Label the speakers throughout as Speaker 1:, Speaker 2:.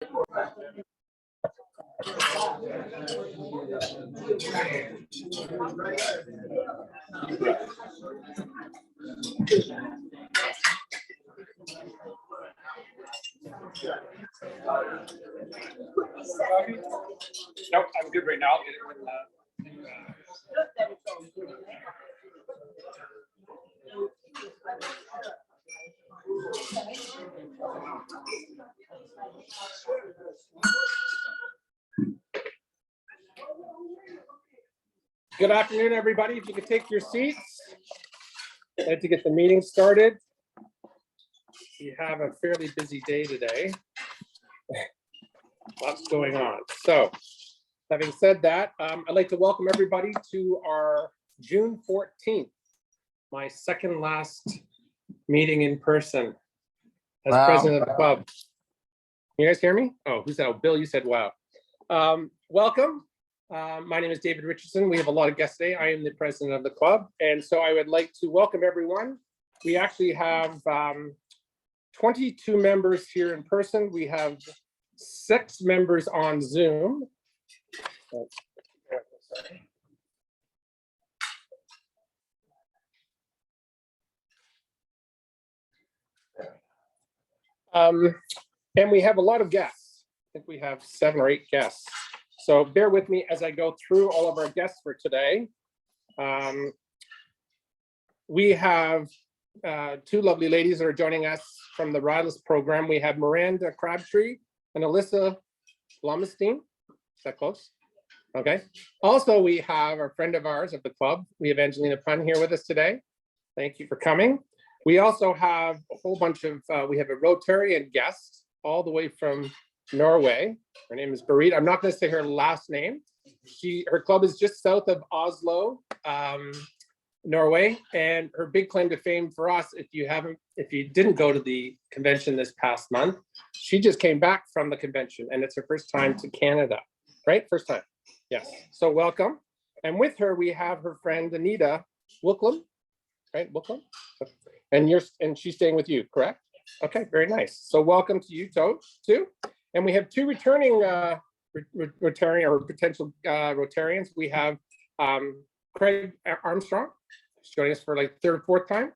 Speaker 1: Nope, I'm good right now. I'll get it when, Good afternoon, everybody. If you could take your seats, I'd like to get the meeting started. We have a fairly busy day today. Lots going on. So, having said that, I'd like to welcome everybody to our June 14th, my second last meeting in person as president of the club. Can you guys hear me? Oh, who's that? Oh, Bill, you said wow. Welcome. My name is David Richardson. We have a lot of guests today. I am the president of the club, and so I would like to welcome everyone. We actually have 22 members here in person. We have 6 members on Zoom. And we have a lot of guests. I think we have 7 or 8 guests. So bear with me as I go through all of our guests for today. We have 2 lovely ladies that are joining us from the RYLAS program. We have Miranda Crabtree and Alyssa Blomstein. Is that close? Okay. Also, we have a friend of ours of the club. We have Angelina Pun here with us today. Thank you for coming. We also have a whole bunch of, we have a Rotarian guest all the way from Norway. Her name is Berit. I'm not going to say her last name. Her club is just south of Oslo, Norway, and her big claim to fame for us, if you didn't go to the convention this past month, she just came back from the convention, and it's her first time to Canada, right? First time, yes. So welcome. And with her, we have her friend Anita Wooklum, right? Wooklum, and she's staying with you, correct? Okay, very nice. So welcome to you too. And we have 2 returning Rotarian or potential Rotarians. We have Craig Armstrong, who's joining us for like 3rd or 4th time.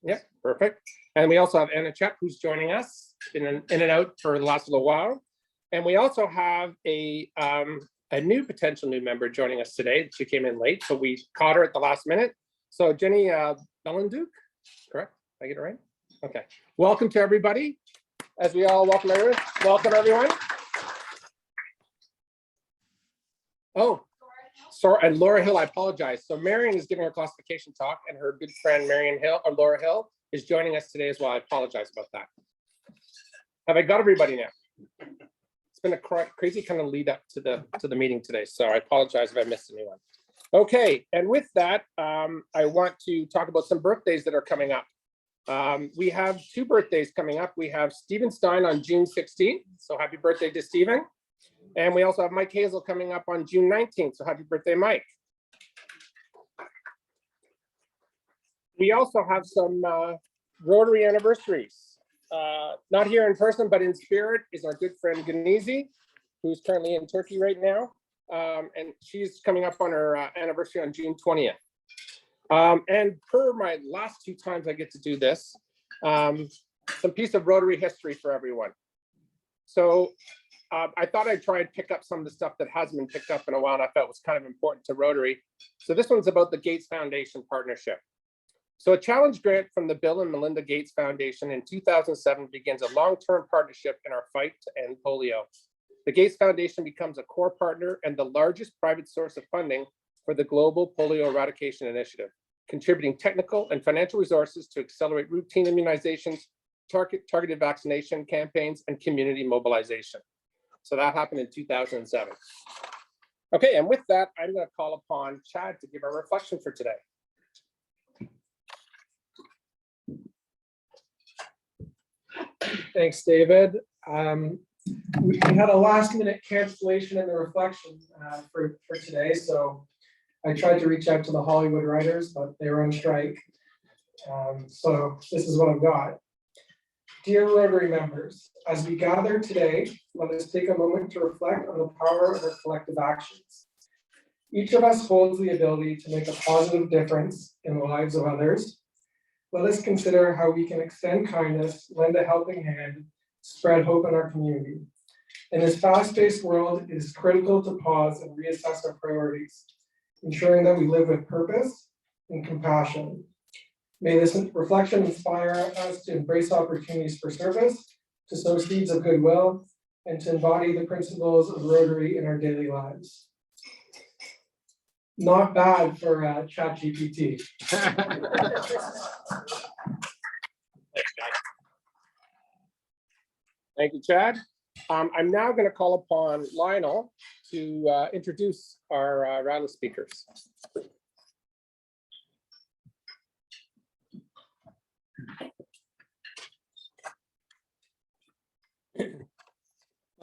Speaker 1: Yeah, perfect. And we also have Anna Chet, who's joining us in and out for the last little while. And we also have a potential new member joining us today. She came in late, so we caught her at the last minute. So Jenny Bellenduke, correct? Did I get it right? Okay. Welcome to everybody. As we all welcome everyone. Welcome everyone. Oh, sorry, and Laura Hill, I apologize. So Marion is giving her classification talk, and her good friend Marion Hill, or Laura Hill, is joining us today as well. I apologize about that. Have I got everybody now? It's been a crazy kind of lead up to the meeting today, so I apologize if I missed anyone. Okay, and with that, I want to talk about some birthdays that are coming up. We have 2 birthdays coming up. We have Stephen Stein on June 16th. So happy birthday to Stephen. And we also have Mike Hazel coming up on June 19th. So happy birthday, Mike. We also have some Rotary anniversaries. Not here in person, but in spirit is our good friend Ganizi, who's currently in Turkey right now. And she's coming up on her anniversary on June 20th. And per my last 2 times I get to do this, some piece of Rotary history for everyone. So I thought I'd try and pick up some of the stuff that hasn't been picked up in a while, and I felt was kind of important to Rotary. So this one's about the Gates Foundation partnership. So a challenge grant from the Bill and Melinda Gates Foundation in 2007 begins a long-term partnership in our fight to end polio. The Gates Foundation becomes a core partner and the largest private source of funding for the Global Polio Eradication Initiative, contributing technical and financial resources to accelerate routine immunizations, targeted vaccination campaigns, and community mobilization. So that happened in 2007. Okay, and with that, I'm going to call upon Chad to give our reflection for today.
Speaker 2: Thanks, David. We had a last-minute cancellation in the reflection for today, so I tried to reach out to the Hollywood writers, but they were on strike. So this is what I've got. Dear Rotary members, as we gather today, let us take a moment to reflect on the power of our collective actions. Each of us holds the ability to make a positive difference in the lives of others. Let us consider how we can extend kindness, lend a helping hand, spread hope in our community. In this fast-paced world, it is critical to pause and reassess our priorities, ensuring that we live with purpose and compassion. May this reflection inspire us to embrace opportunities for service, to sow seeds of goodwill, and to embody the principles of Rotary in our daily lives. Not bad for ChatGPT.
Speaker 1: Thank you, Chad. I'm now going to call upon Lionel to introduce our RYLAS speakers.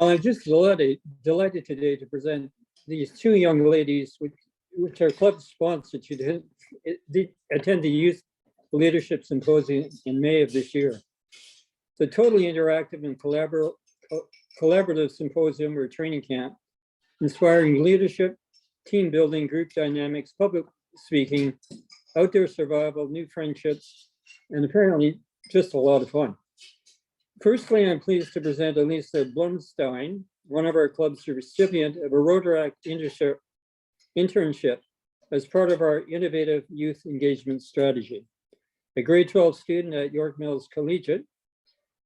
Speaker 3: I'm just delighted today to present these two young ladies, which are club sponsored to attend the Youth Leadership Symposium in May of this year. It's a totally interactive and collaborative symposium or training camp, inspiring leadership, team building, group dynamics, public speaking, outdoor survival, new friendships, and apparently just a lot of fun. Firstly, I'm pleased to present Elisa Blumstein, one of our club's recipient of a Rotaract internship as part of our innovative youth engagement strategy. A grade 12 student at York Mills Collegiate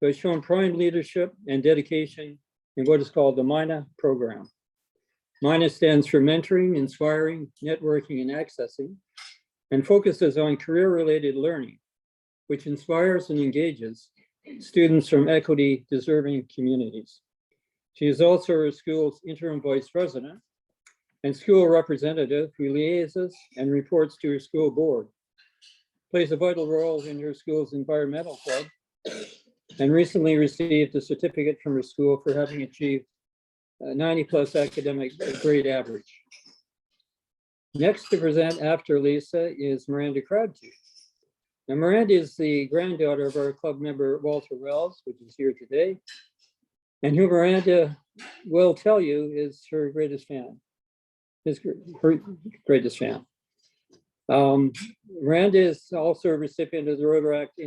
Speaker 3: who has shown prime leadership and dedication in what is called the MINA program. MINA stands for Mentoring, Inspiring, Networking, and Accessing, and focuses on career-related learning, which inspires and engages students from equity-deserving communities. She is also her school's interim vice president and school representative who liaises and reports to her school board, plays a vital role in her school's environmental club, and recently received a certificate from her school for having achieved a 90+ academic grade average. Next to present after Lisa is Miranda Crabtree. Now, Miranda is the granddaughter of our club member, Walter Wells, which is here today, and who Miranda will tell you is her greatest fan, her greatest fan. Miranda is also a recipient of the Rotaract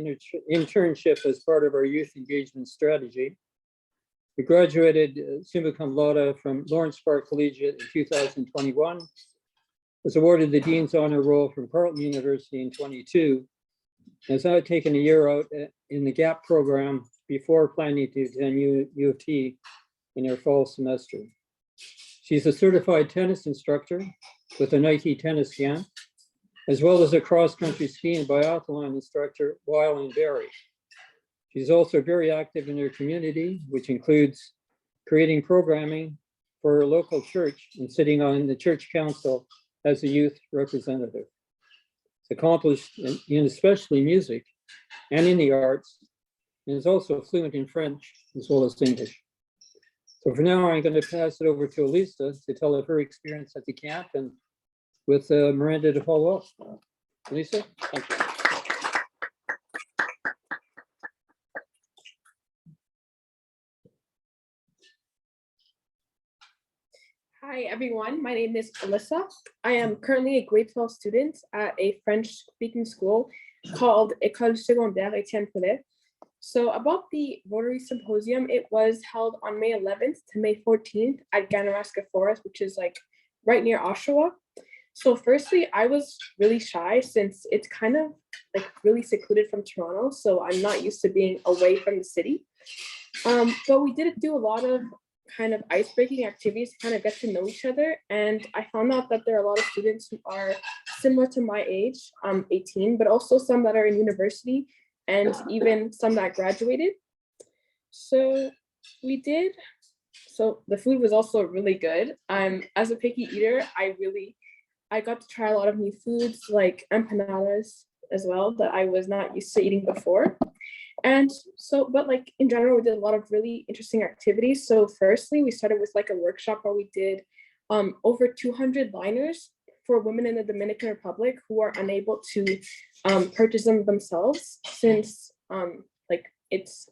Speaker 3: internship as part of our youth engagement strategy. We graduated summa cum laude from Lawrence Park Collegiate in 2021, was awarded the Dean's Honor Roll from Carleton University in 22, has now taken a year out in the GAP program before planning to attend U of T in her fall semester. She's a certified tennis instructor with a Nike tennis camp, as well as a cross-country ski and biathlon instructor while in Barrie. She's also very active in her community, which includes creating programming for her local church and sitting on the church council as a youth representative. Accomplished in especially music and in the arts, and is also fluent in French as well as English. So for now, I'm going to pass it over to Elisa to tell of her experience at the camp and with Miranda to follow up. Elisa, thank you.
Speaker 4: Hi everyone, my name is Alyssa. I am currently a grade 12 student at a French-speaking school called École Secondaire Etienne Poulet. So about the Rotary Symposium, it was held on May 11th to May 14th at Ganaraska Forest, which is like right near Oshawa. So firstly, I was really shy since it's kind of like really secluded from Toronto. So I'm not used to being away from the city. But we did do a lot of kind of icebreaking activities to kind of get to know each other. And I found out that there are a lot of students who are similar to my age, 18, but also some that are in university and even some that graduated. So the food was also really good. As a picky eater, I got to try a lot of new foods like empanadas as well that I was not used to eating before. And so, but like in general, we did a lot of really interesting activities. So firstly, we started with like a workshop where we did over 200 liners for women in the Dominican Republic who are unable to purchase them themselves, since like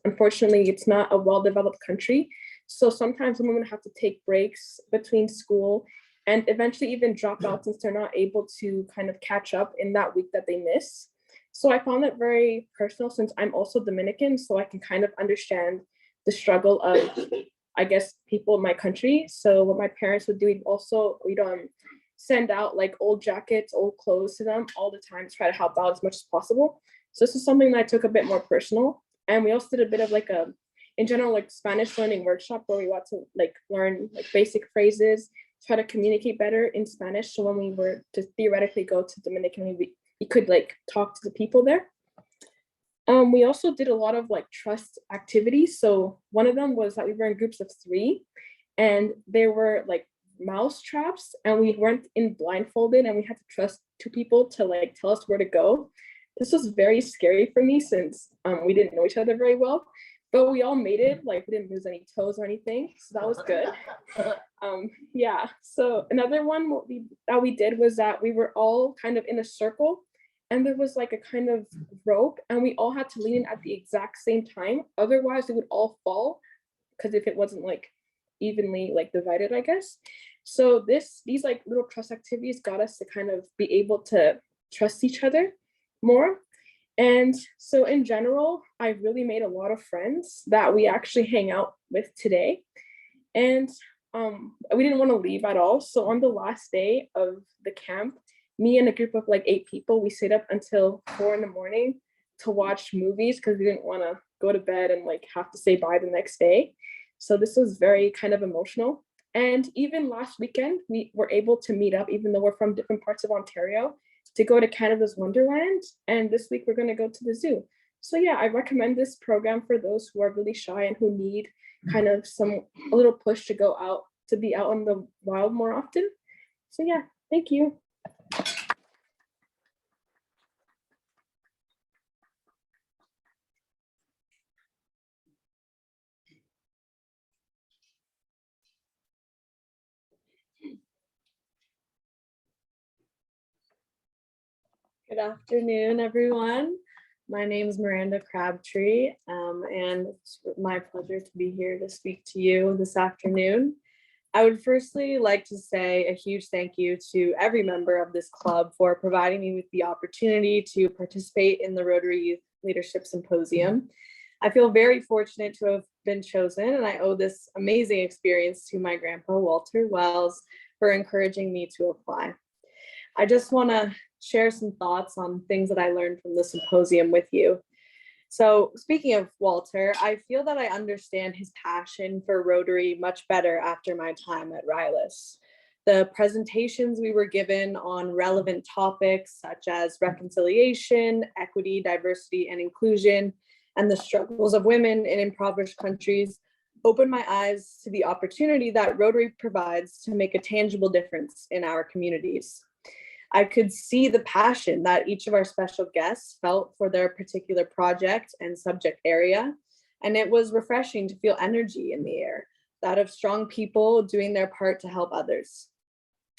Speaker 4: unfortunately, it's not a well-developed country. So sometimes women have to take breaks between school and eventually even drop out since they're not able to kind of catch up in that week that they miss. So I found it very personal since I'm also Dominican, so I can kind of understand the struggle of, I guess, people in my country. So what my parents would do, we'd send out like old jackets, old clothes to them all the time to try to help out as much as possible. So this is something that I took a bit more personal. And we also did a bit of like in general, like Spanish learning workshop where we got to like learn like basic phrases, try to communicate better in Spanish. So when we were to theoretically go to Dominican, we could like talk to the people there. We also did a lot of like trust activities. So one of them was that we were in groups of 3 and there were like mouse traps and we weren't in blindfolded and we had to trust 2 people to like tell us where to go. This was very scary for me since we didn't know each other very well, but we all made it, like we didn't lose any toes or anything. So that was good. Yeah, so another one that we did was that we were all kind of in a circle and there was like a kind of rope and we all had to lean in at the exact same time. Otherwise we would all fall because if it wasn't like evenly like divided, I guess. So these like little trust activities got us to kind of be able to trust each other more. And so in general, I really made a lot of friends that we actually hang out with today. And we didn't want to leave at all. So on the last day of the camp, me and a group of like 8 people, we stayed up until 4 a.m. to watch movies because we didn't want to go to bed and like have to say bye the next day. So this was very kind of emotional. And even last weekend, we were able to meet up, even though we're from different parts of Ontario, to go to Canada's Wonderland. And this week we're going to go to the zoo. So yeah, I recommend this program for those who are really shy and who need kind of a little push to go out, to be out in the wild more often. So yeah, thank you.
Speaker 5: Good afternoon, everyone. My name is Miranda Crabtree, and it's my pleasure to be here to speak to you this afternoon. I would firstly like to say a huge thank you to every member of this club for providing me with the opportunity to participate in the Rotary Youth Leadership Symposium. I feel very fortunate to have been chosen, and I owe this amazing experience to my grandpa, Walter Wells, for encouraging me to apply. I just want to share some thoughts on things that I learned from the symposium with you. So speaking of Walter, I feel that I understand his passion for Rotary much better after my time at RYLAS. The presentations we were given on relevant topics such as reconciliation, equity, diversity, and inclusion, and the struggles of women in impoverished countries opened my eyes to the opportunity that Rotary provides to make a tangible difference in our communities. I could see the passion that each of our special guests felt for their particular project and subject area, and it was refreshing to feel energy in the air, that of strong people doing their part to help others.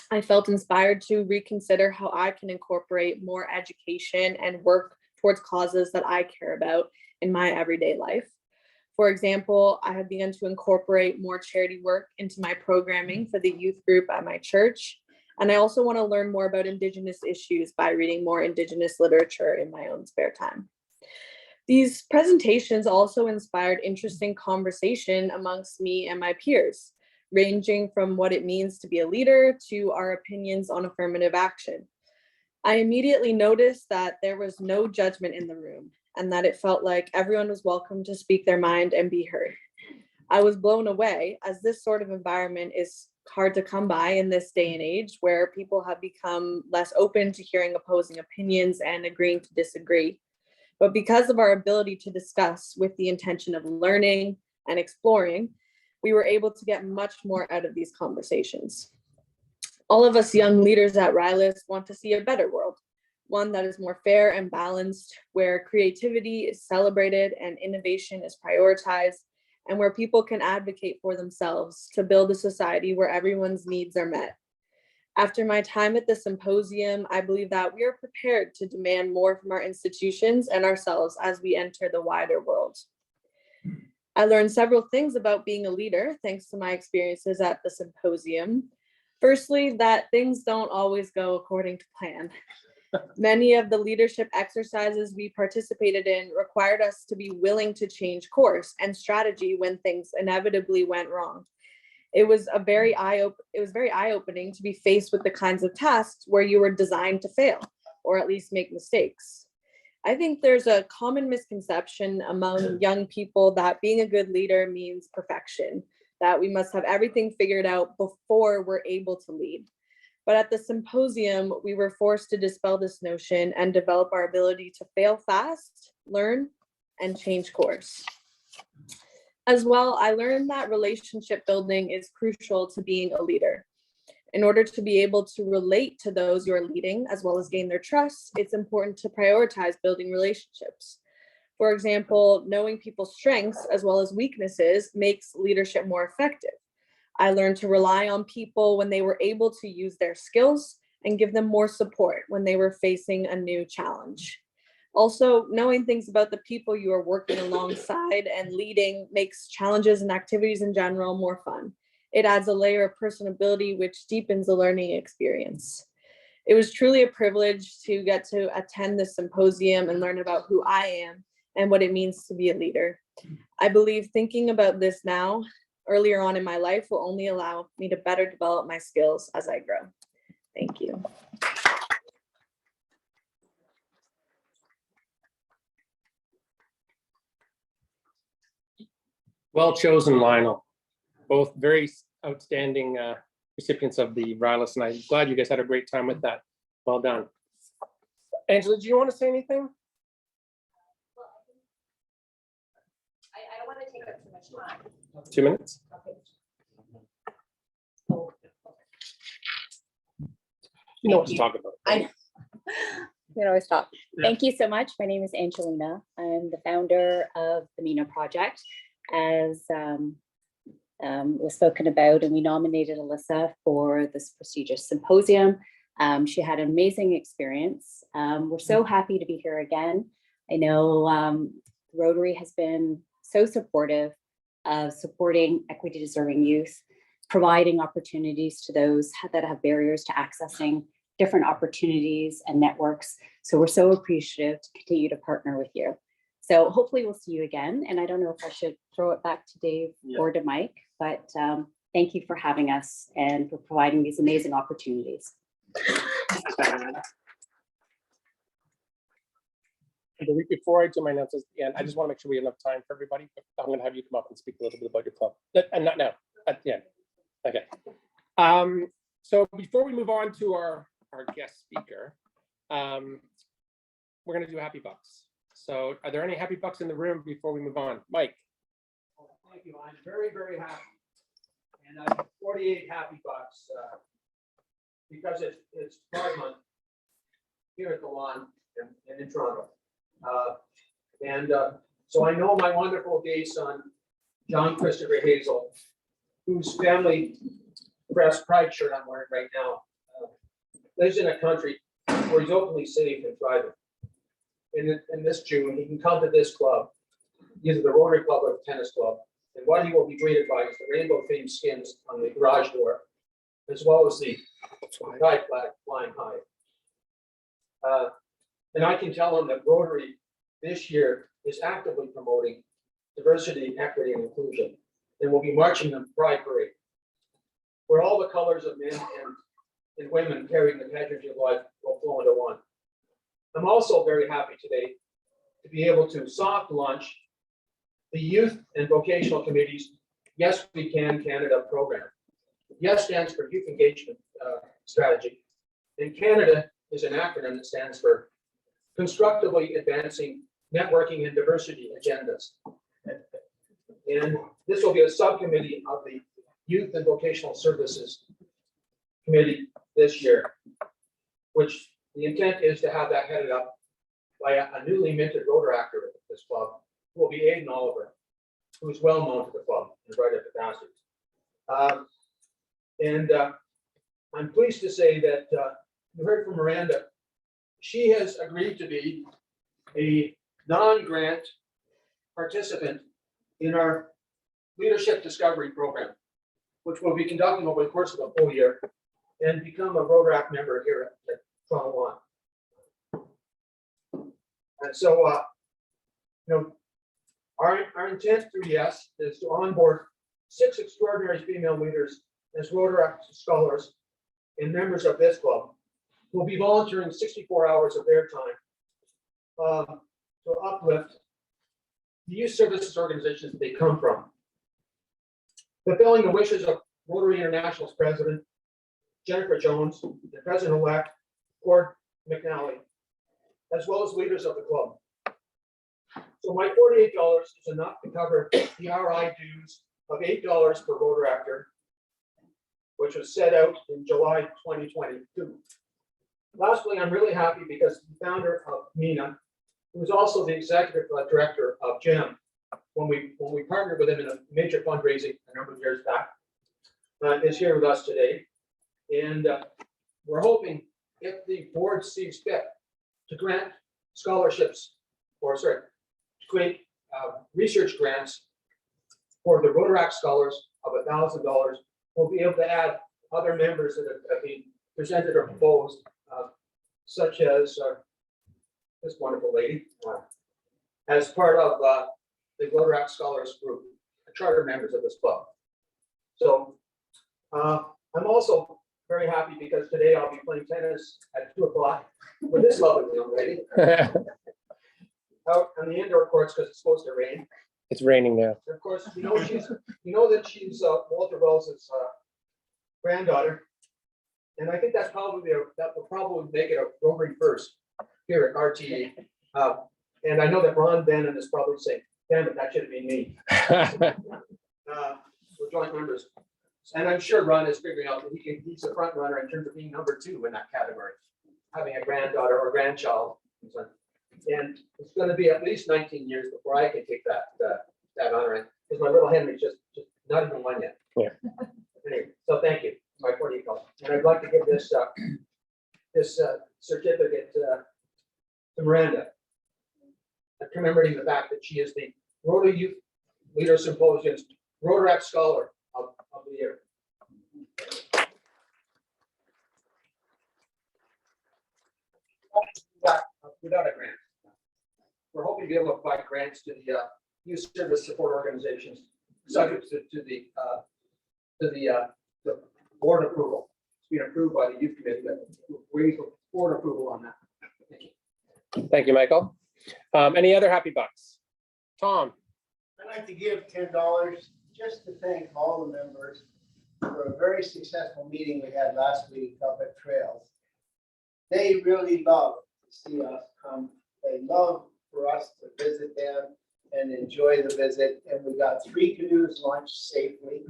Speaker 5: I felt inspired to reconsider how I can incorporate more education and work towards causes that I care about in my everyday life. For example, I have begun to incorporate more charity work into my programming for the youth group at my church. And I also want to learn more about Indigenous issues by reading more Indigenous literature in my own spare time. These presentations also inspired interesting conversation amongst me and my peers, ranging from what it means to be a leader to our opinions on affirmative action. I immediately noticed that there was no judgment in the room and that it felt like everyone was welcome to speak their mind and be heard. I was blown away, as this sort of environment is hard to come by in this day and age where people have become less open to hearing opposing opinions and agreeing to disagree. But because of our ability to discuss with the intention of learning and exploring, we were able to get much more out of these conversations. All of us young leaders at RYLAS want to see a better world, one that is more fair and balanced, where creativity is celebrated and innovation is prioritized, and where people can advocate for themselves to build a society where everyone's needs are met. After my time at the symposium, I believe that we are prepared to demand more from our institutions and ourselves as we enter the wider world. I learned several things about being a leader thanks to my experiences at the symposium. Firstly, that things don't always go according to plan. Many of the leadership exercises we participated in required us to be willing to change course and strategy when things inevitably went wrong. It was very eye-opening to be faced with the kinds of tasks where you were designed to fail, or at least make mistakes. I think there's a common misconception among young people that being a good leader means perfection, that we must have everything figured out before we're able to lead. But at the symposium, we were forced to dispel this notion and develop our ability to fail fast, learn, and change course. As well, I learned that relationship building is crucial to being a leader. In order to be able to relate to those you're leading, as well as gain their trust, it's important to prioritize building relationships. For example, knowing people's strengths as well as weaknesses makes leadership more effective. I learned to rely on people when they were able to use their skills and give them more support when they were facing a new challenge. Also, knowing things about the people you are working alongside and leading makes challenges and activities in general more fun. It adds a layer of personability, which deepens the learning experience. It was truly a privilege to get to attend this symposium and learn about who I am and what it means to be a leader. I believe thinking about this now, earlier on in my life, will only allow me to better develop my skills as I grow. Thank you.
Speaker 1: Well chosen, Lionel. Both very outstanding recipients of the RYLAS, and I'm glad you guys had a great time with that. Well done. Angela, do you want to say anything?
Speaker 6: I don't want to take up too much time.
Speaker 1: 2 minutes? You know what to talk about.
Speaker 6: I know. We can always talk.
Speaker 1: Yeah.
Speaker 6: Thank you so much. My name is Angelina. I'm the founder of the MENA project. As was spoken about, and we nominated Alyssa for this prestigious symposium. She had an amazing experience. We're so happy to be here again. I know Rotary has been so supportive of supporting equity deserving youth, providing opportunities to those that have barriers to accessing different opportunities and networks. So we're so appreciative to continue to partner with you. So hopefully we'll see you again. And I don't know if I should throw it back to Dave or to Mike, but thank you for having us and for providing these amazing opportunities.
Speaker 1: Before I do my announcements at the end, I just want to make sure we have enough time for everybody. But I'm going to have you come up and speak a little bit about your club. And not now, at the end. Okay. So before we move on to our guest speaker, we're going to do Happy Bucks. So are there any Happy Bucks in the room before we move on? Mike.
Speaker 7: Thank you. I'm very, very happy. And I have 48 Happy Bucks because it's Pride Month here at the lawn and in Toronto. So I know my wonderful gay son, John Christopher Hazel, whose family press pride shirt I'm wearing right now, lives in a country where he's openly safe and thriving. In this June, he can come to this club, either the Rotary Club or the tennis club. And what he will be greeted by is the rainbow themed skins on the garage door, as well as the pride flag flying high. And I can tell him that Rotary this year is actively promoting diversity, equity, and inclusion. And we'll be marching the Pride Parade, where all the colors of men and women carrying the pageantry of life will flow into one. I'm also very happy today to be able to soft launch the Youth and Vocational Committee's Yes We Can Canada program. Yes stands for Youth Engagement Strategy, and Canada is an acronym that stands for Constructively Advancing Networking and Diversity Agendas. And this will be a subcommittee of the Youth and Vocational Services Committee this year, which the intent is to have that headed up by a newly minted Rotaract at this club, who will be Aidan Oliver, who is well known to the club and right at the passage. I'm pleased to say that you heard from Miranda. She has agreed to be a non-grant participant in our leadership discovery program, which we'll be conducting over the course of a full year, and become a Rotaract member here at Toronto One. And so, our intent through YES is to onboard 6 extraordinary female leaders as Rotaract scholars and members of this club who will be volunteering 64 hours of their time to uplift the youth services organizations that they come from, fulfilling the wishes of Rotary International's president, Jennifer Jones, the president-elect, Gord McNally, as well as leaders of the club. So my $48 is enough to cover the RI dues of $8 per Rotaractor, which was set out in July 2022. Lastly, I'm really happy because the founder of MENA, who is also the executive director of GEM, when we partnered with him in a major fundraising a number of years back, is here with us today. And we're hoping, if the board sees fit, to grant scholarships, to create research grants for the Rotaract scholars of $1,000. We'll be able to add other members that have been presented or proposed, such as this wonderful lady, as part of the Rotaract Scholars Group, charter members of this club. So I'm also very happy because today I'll be playing tennis at 2 o'clock with this lovely young lady out on the indoor courts because it's supposed to rain.
Speaker 1: It's raining now.
Speaker 7: And of course, you know that she's Walter Wells's granddaughter, and I think that will probably make it a Rotary first here at RTE. And I know that Ron Bannon is probably saying, "Damn it, that should have been me." We're joint members, and I'm sure Ron is figuring out that he's the front runner in terms of being number 2 in that category, having a granddaughter or grandchild. And it's going to be at least 19 years before I can take that honor, because my little Henry's just not even 1 yet.
Speaker 1: Yeah.
Speaker 7: Anyway, so thank you, my $40. And I'd like to give this certificate to Miranda, commemorating the fact that she is the Rotary Youth Leader Symposium's Rotaract Scholar of the Year. Without a grant. We're hoping to be able to provide grants to the youth service support organizations, subject to the board approval. It's been approved by the youth committee, but we're waiting for board approval on that. Thank you.
Speaker 1: Thank you, Michael. Any other happy bucks? Tom?
Speaker 8: I'd like to give $10 just to thank all the members for a very successful meeting we had last week up at Trails. They really love to see us come. They love for us to visit them and enjoy the visit. And we got 3 canoes launched safely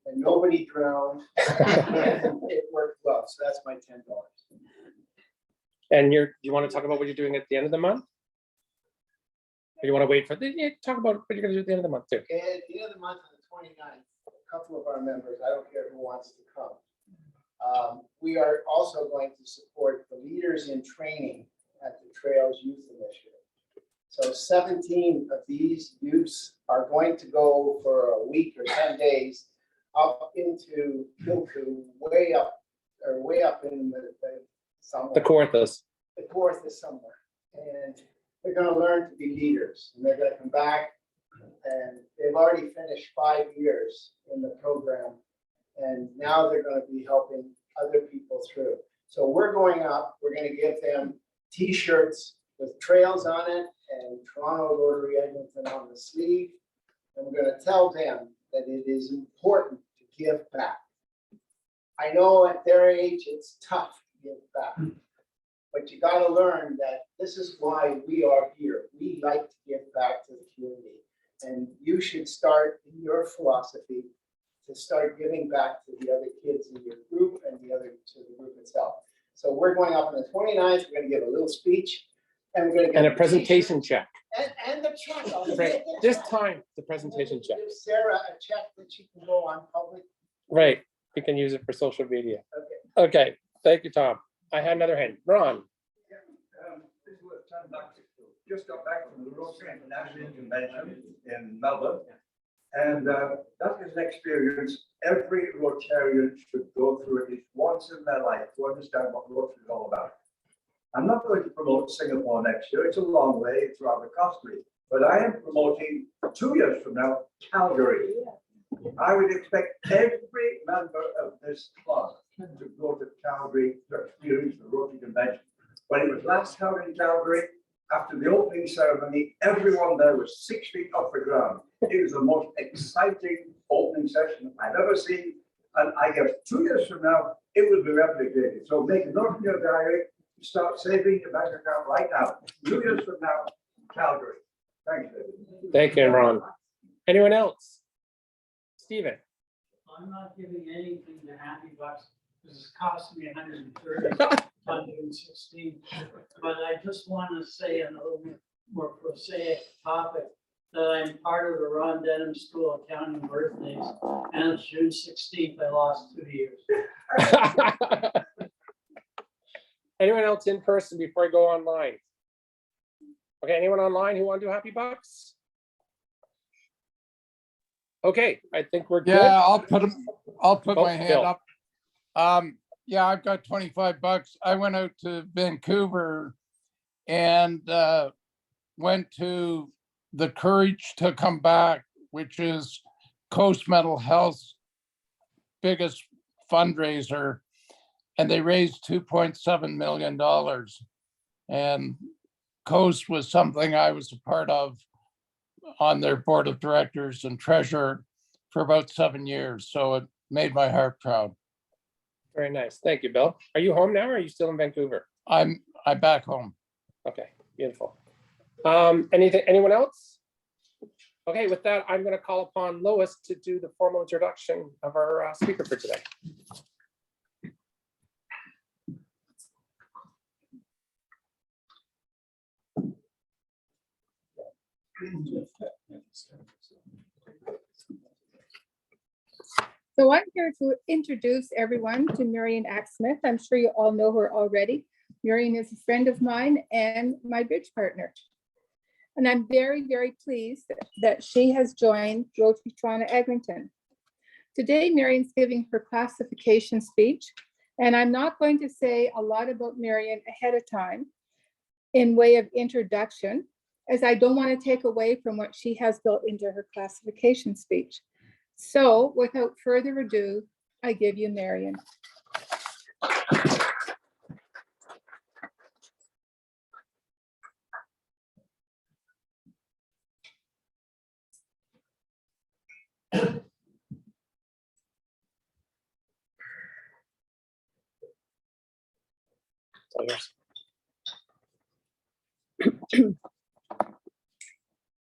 Speaker 8: and nobody drowned. And it worked well. So that's my $10.
Speaker 1: And do you want to talk about what you're doing at the end of the month? Or you want to wait for talk about what you're going to do at the end of the month too?
Speaker 8: Okay, at the end of the month on the 29th, a couple of our members, I don't care who wants to come. We are also going to support the leaders in training at the Trails Youth Initiative. So 17 of these youths are going to go for a week or 10 days up into Kilku, way up in the somewhere.
Speaker 1: The Corinthus.
Speaker 8: The Corinthus is somewhere. And they're going to learn to be leaders, and they're going to come back, and they've already finished 5 years in the program, and now they're going to be helping other people through. So we're going up, we're going to give them T-shirts with Trails on it and Toronto Rotary Edmonton on the sleeve, and we're going to tell them that it is important to give back. I know at their age it's tough to give back. But you got to learn that this is why we are here. We like to give back to the community. And you should start in your philosophy to start giving back to the other kids in your group and to the group itself. So we're going up on the 29th. We're going to give a little speech. And we're going to get
Speaker 1: And a presentation check.
Speaker 8: And the check.
Speaker 1: Right. This time, the presentation check.
Speaker 8: Give Sarah a check that she can go on public.
Speaker 1: Right. We can use it for social media.
Speaker 8: Okay.
Speaker 1: Okay. Thank you, Tom. I had another hand. Ron.
Speaker 9: This was Tom Buck. Just got back from the Rotary International Convention in Melbourne. And that is an experience every Rotarian should go through at least once in their life to understand what Rotary is all about. I'm not going to promote Singapore next year. It's a long way. It's rather costly. But I am promoting 2 years from now, Calgary. I would expect every member of this club to go to Calgary to experience the Rotary Convention. When it was last held in Calgary, after the opening ceremony, everyone there was 6 feet off the ground. It was the most exciting opening session I've ever seen. And I guess 2 years from now, it will be replicated. So make a note in your diary, start saving your bank account right now. 2 years from now, Calgary. Thanks, David.
Speaker 1: Thank you, Ron. Anyone else? Stephen?
Speaker 10: I'm not giving anything to Happy Bucks because it's costing me 130, 116. But I just want to say on a little bit more prosaic topic that I'm part of the Ron Denham School of Counting Birthdays. And it's June 16th, I lost 2 years.
Speaker 1: Anyone else in person before I go online? Okay, anyone online who want to do Happy Bucks? Okay, I think we're good.
Speaker 11: Yeah, I'll put
Speaker 1: Oh,
Speaker 11: my hand
Speaker 1: Bill.
Speaker 11: up. Yeah, I've got 25 bucks. I went out to Vancouver and went to the Courage to Come Back, which is Coast Mental Health's biggest fundraiser. And they raised $2.7 million. And Coast was something I was a part of on their board of directors and treasurer for about 7 years. So it made my heart proud.
Speaker 1: Very nice. Thank you, Bill. Are you home now or are you still in Vancouver?
Speaker 11: I'm back home.
Speaker 1: Okay, beautiful. Anyone else? Okay, with that, I'm going to call upon Lois to do the formal introduction of our speaker for today.
Speaker 12: So I'm here to introduce everyone to Marion Axmith. I'm sure you all know her already. Marion is a friend of mine and my bridge partner. And I'm very, very pleased that she has joined Rotary Toronto Eglinton. Today, Marion's giving her classification speech, and I'm not going to say a lot about Marion ahead of time in way of introduction, as I don't want to take away from what she has built into her classification speech. So without further ado, I give you Marion.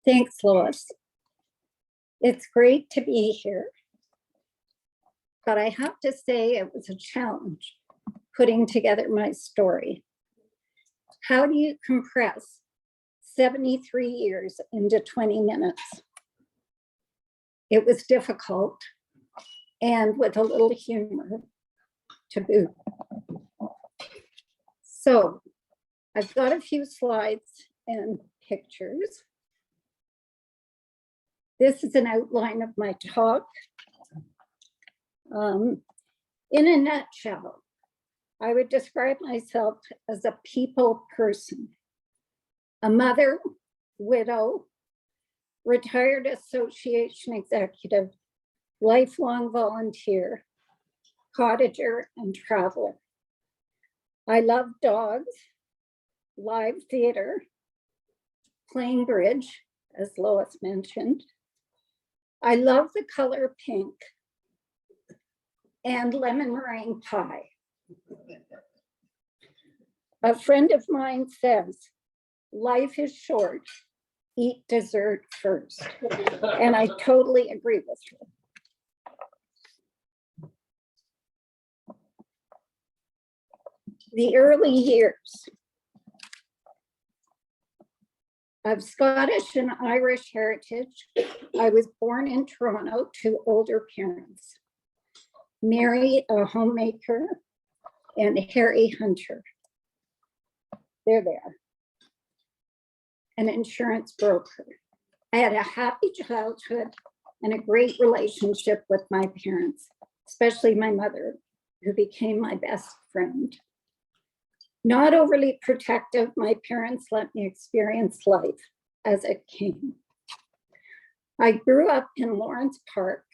Speaker 13: Thanks, Lois. It's great to be here, but I have to say it was a challenge putting together my story. How do you compress 73 years into 20 minutes? It was difficult and with a little humor to boot. So I've got a few slides and pictures. This is an outline of my talk. In a nutshell, I would describe myself as a people person, a mother, widow, retired association executive, lifelong volunteer, cottager, and traveler. I love dogs, live theater, playing bridge, as Lois mentioned. I love the color pink and lemon meringue pie. A friend of mine says, life is short, eat dessert first. And I totally agree with her. The early years. Of Scottish and Irish heritage, I was born in Toronto to older parents, Mary, a homemaker, and Harry Hunter. They're there, an insurance broker. I had a happy childhood and a great relationship with my parents, especially my mother, who became my best friend. Not overly protective, my parents let me experience life as it came. I grew up in Lawrence Park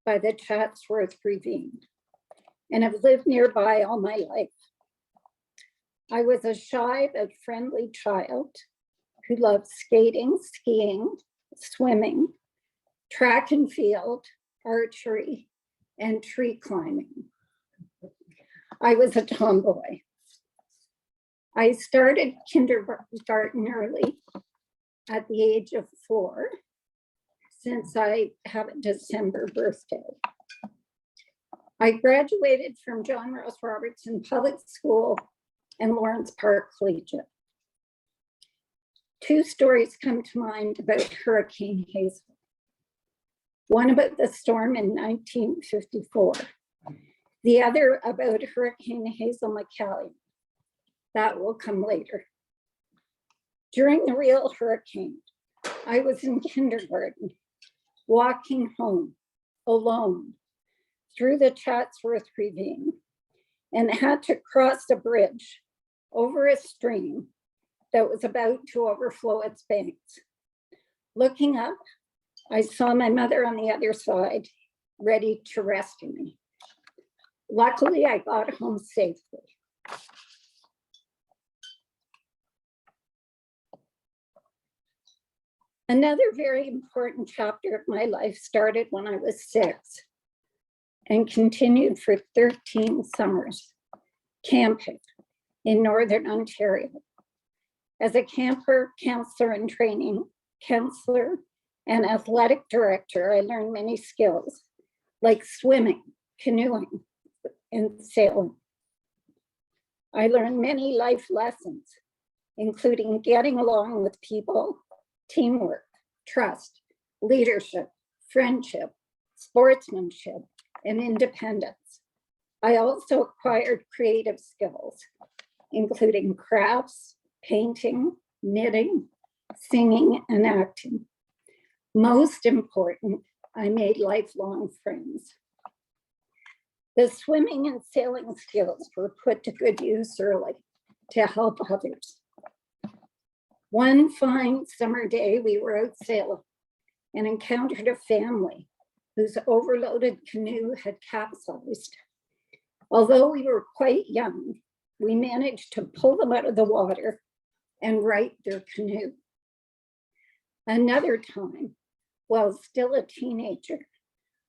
Speaker 13: by the Chatsworth Ravine and have lived nearby all my life. I was a shy but friendly child who loved skating, skiing, swimming, track and field, archery, and tree climbing. I was a tomboy. I started kindergarten early at the age of 4, since I have a December birthday. I graduated from John Ross Robertson Public School and Lawrence Park Collegiate. 2 stories come to mind about Hurricane Hazel. One about the storm in 1954. The other about Hurricane Hazel McCallie. That will come later. During the real hurricane, I was in kindergarten, walking home alone through the Chatsworth Ravine and had to cross a bridge over a stream that was about to overflow its banks. Looking up, I saw my mother on the other side, ready to rescue me. Luckily, I got home safely. Another very important chapter of my life started when I was 6 and continued for 13 summers, camping in Northern Ontario. As a camper, counselor in training, counselor, and athletic director, I learned many skills like swimming, canoeing, and sailing. I learned many life lessons, including getting along with people, teamwork, trust, leadership, friendship, sportsmanship, and independence. I also acquired creative skills, including crafts, painting, knitting, singing, and acting. Most important, I made lifelong friends. The swimming and sailing skills were put to good use early to help others. One fine summer day, we were out sailing and encountered a family whose overloaded canoe had capsized. Although we were quite young, we managed to pull them out of the water and right their canoe. Another time, while still a teenager,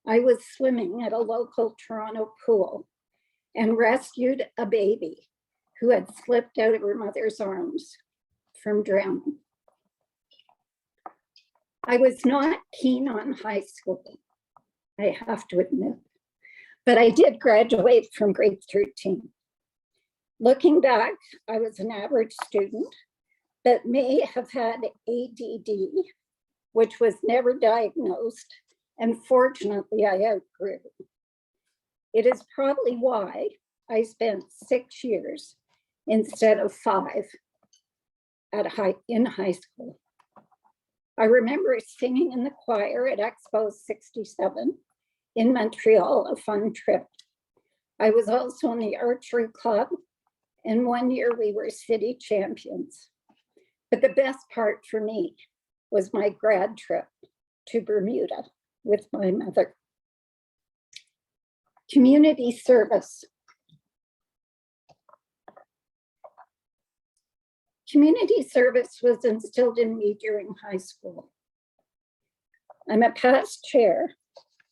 Speaker 13: I was swimming at a local Toronto pool and rescued a baby who had slipped out of her mother's arms from drowning. I was not keen on high school, I have to admit, but I did graduate from grade 13. Looking back, I was an average student, but may have had ADD, which was never diagnosed, and fortunately I outgrew. It is probably why I spent 6 years instead of 5 in high school. I remember singing in the choir at Expo 67 in Montreal, a fun trip. I was also in the archery club, and one year we were city champions. But the best part for me was my grad trip to Bermuda with my mother. Community service. Community service was instilled in me during high school. I'm a past chair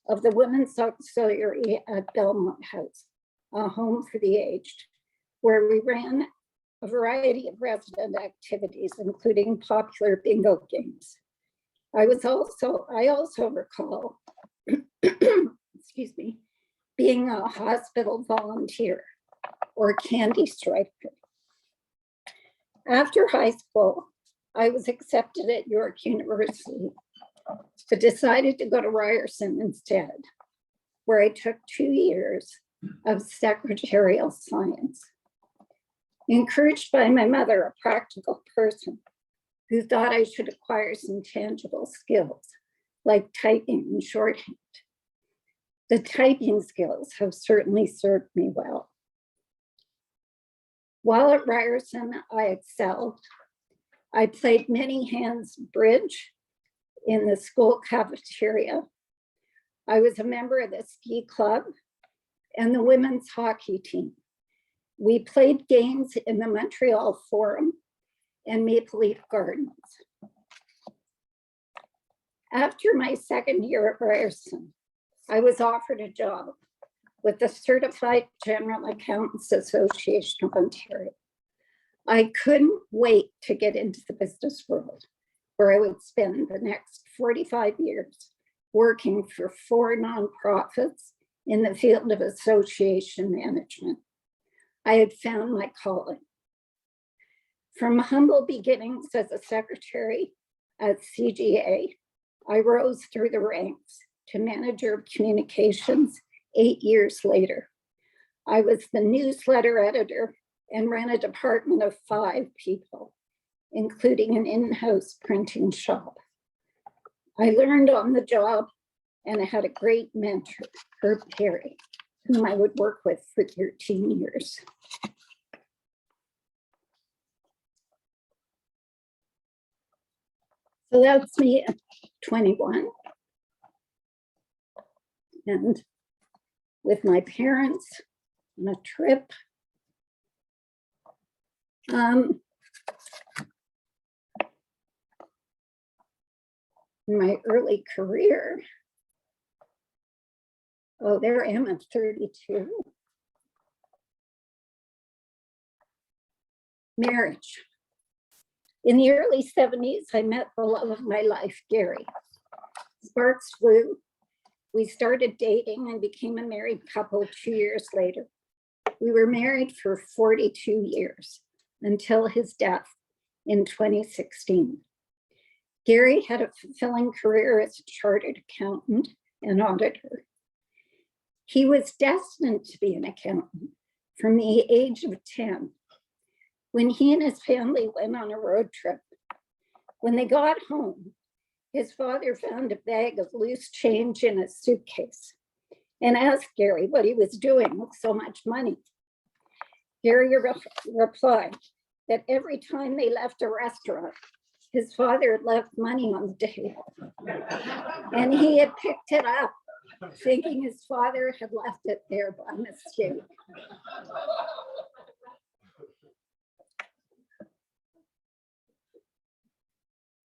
Speaker 13: of the Women's Auxiliary at Belmont House, a home for the aged, where we ran a variety of resident activities, including popular bingo games. I also recall, excuse me, being a hospital volunteer or candy striper. After high school, I was accepted at York University, but decided to go to Ryerson instead, where I took 2 years of secretarial science. Encouraged by my mother, a practical person, who thought I should acquire some tangible skills like typing and shorthand. The typing skills have certainly served me well. While at Ryerson, I excelled. I played many hands bridge in the school cafeteria. I was a member of the ski club and the women's hockey team. We played games in the Montreal Forum and Maple Leaf Gardens. After my second year at Ryerson, I was offered a job with the Certified General Accountants Association of Ontario. I couldn't wait to get into the business world, where I would spend the next 45 years working for 4 nonprofits in the field of association management. I had found my calling. From humble beginnings as a secretary at CGA, I rose through the ranks to manager of communications 8 years later. I was the newsletter editor and ran a department of 5 people, including an in-house printing shop. I learned on the job and I had a great mentor, Herb Perry, whom I would work with for 13 years. So that's me at 21. And with my parents on a trip. In my early career. Oh, there I am at 32. Marriage. In the early 70s, I met the love of my life, Gary. Sparks flew. We started dating and became a married couple 2 years later. We were married for 42 years until his death in 2016. Gary had a fulfilling career as a chartered accountant and auditor. He was destined to be an accountant from the age of 10 when he and his family went on a road trip. When they got home, his father found a bag of loose change in a suitcase and asked Gary what he was doing with so much money. Gary replied that every time they left a restaurant, his father had left money on the table and he had picked it up, thinking his father had left it there by mistake.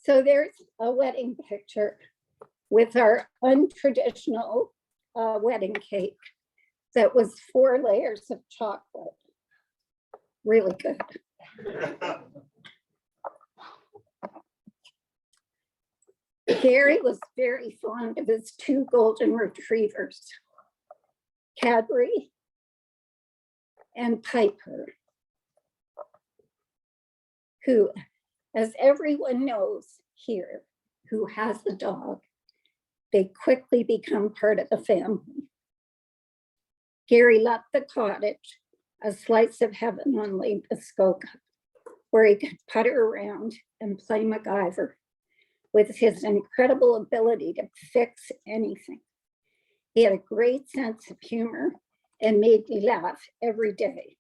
Speaker 13: So there's a wedding picture with our untraditional wedding cake that was 4 layers of chocolate. Really good. Gary was very fond of his 2 golden retrievers, Cadbury and Piper, who, as everyone knows here who has a dog, they quickly become part of the family. Gary left the cottage, a slice of heaven on Lake Muskoka, where he could putter around and play MacGyver with his incredible ability to fix anything. He had a great sense of humor and made me laugh every day.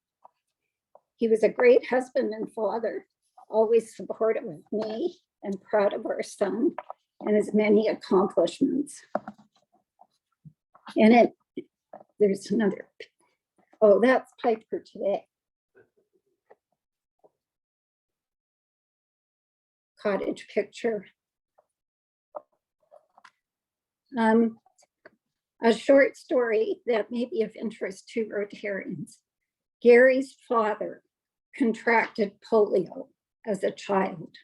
Speaker 13: He was a great husband and father, always supportive of me and proud of our son and his many accomplishments. And there's another, oh, that's Piper today. Cottage picture. A short story that may be of interest to Rotarians. Gary's father contracted polio as a child,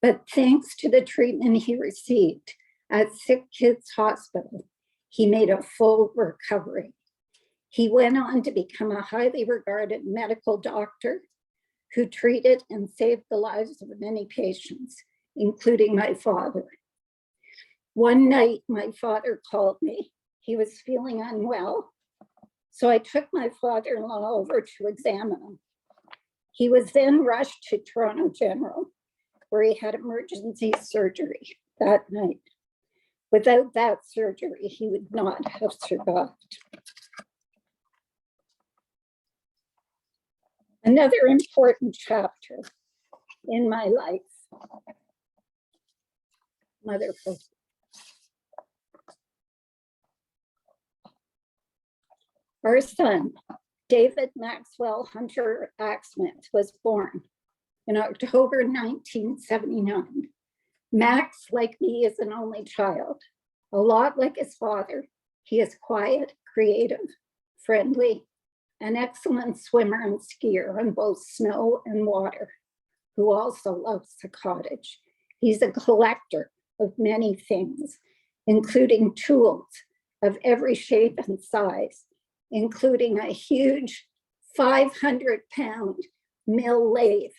Speaker 13: but thanks to the treatment he received at Sick Kids Hospital, he made a full recovery. He went on to become a highly regarded medical doctor who treated and saved the lives of many patients, including my father. One night, my father called me. He was feeling unwell, so I took my father-in-law over to examine him. He was then rushed to Toronto General, where he had emergency surgery that night. Without that surgery, he would not have survived. Another important chapter in my life, motherhood. Our son, David Maxwell Hunter Axmith, was born in October 1979. Max, like me, is an only child. A lot like his father, he is quiet, creative, friendly, an excellent swimmer and skier on both snow and water, who also loves the cottage. He's a collector of many things, including tools of every shape and size, including a huge 500-pound mill lathe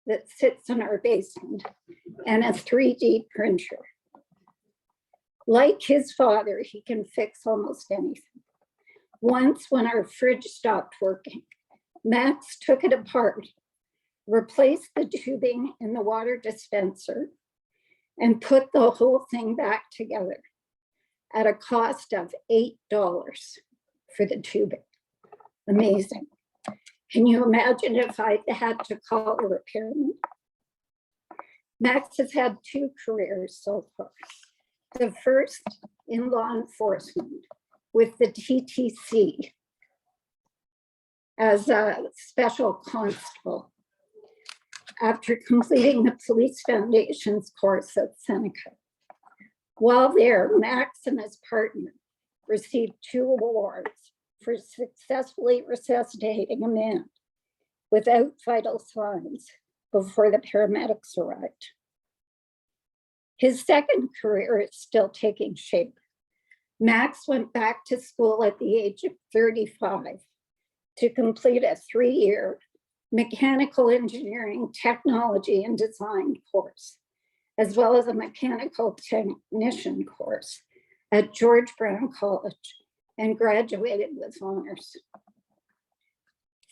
Speaker 13: that sits in our basement and a 3D printer. Like his father, he can fix almost anything. Once, when our fridge stopped working, Max took it apart, replaced the tubing in the water dispenser, and put the whole thing back together at a cost of $8 for the tubing. Amazing. Can you imagine if I had to call a repairman? Max has had 2 careers so far. The first in law enforcement with the TTC as a special constable after completing the Police Foundation's course at Seneca. While there, Max and his partner received 2 awards for successfully resuscitating a man without vital signs before the paramedics arrived. His second career is still taking shape. Max went back to school at the age of 35 to complete a 3-year mechanical engineering, technology, and design course, as well as a mechanical technician course at George Brown College, and graduated with honors.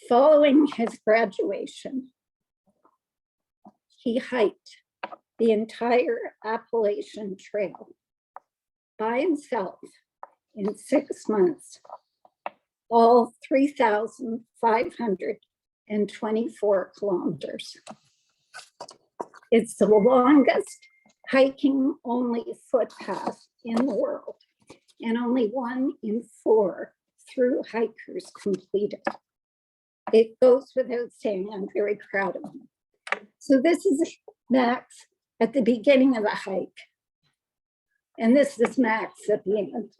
Speaker 13: Following his graduation, he hiked the entire Appalachian Trail by himself in 6 months, all 3,524 kilometers. It's the longest hiking only footpath in the world, and only 1 in 4 through hikers complete it. It goes without saying, I'm very proud of him. So this is Max at the beginning of the hike. And this is Max at the end.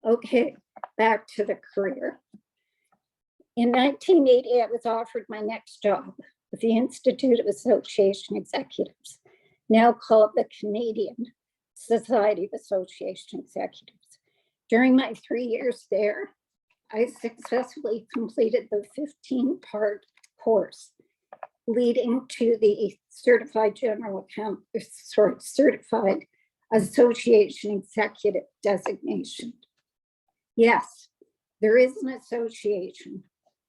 Speaker 13: Okay, back to the career. In 1980, I was offered my next job with the Institute of Association Executives, now called the Canadian Society of Association Executives. During my 3 years there, I successfully completed the 15-part course leading to the certified association executive designation. Yes, there is an association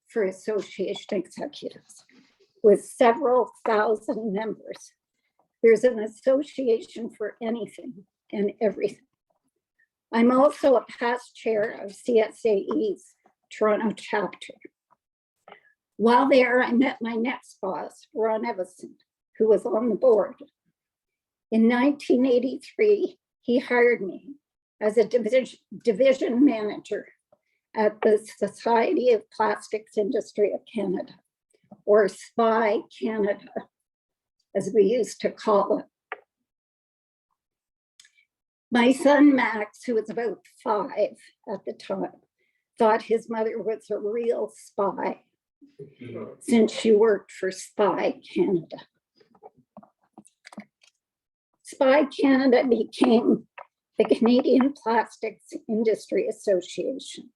Speaker 13: for association executives with several thousand members. There's an association for anything and everything. I'm also a past chair of CSAE's Toronto chapter. While there, I met my next boss, Ron Evison, who was on the board. In 1983, he hired me as a division manager at the Society of Plastics Industry of Canada, or SPI Canada, as we used to call it. My son, Max, who was about 5 at the time, thought his mother was a real spy since she worked for SPI Canada. SPI Canada became the Canadian Plastics Industry Association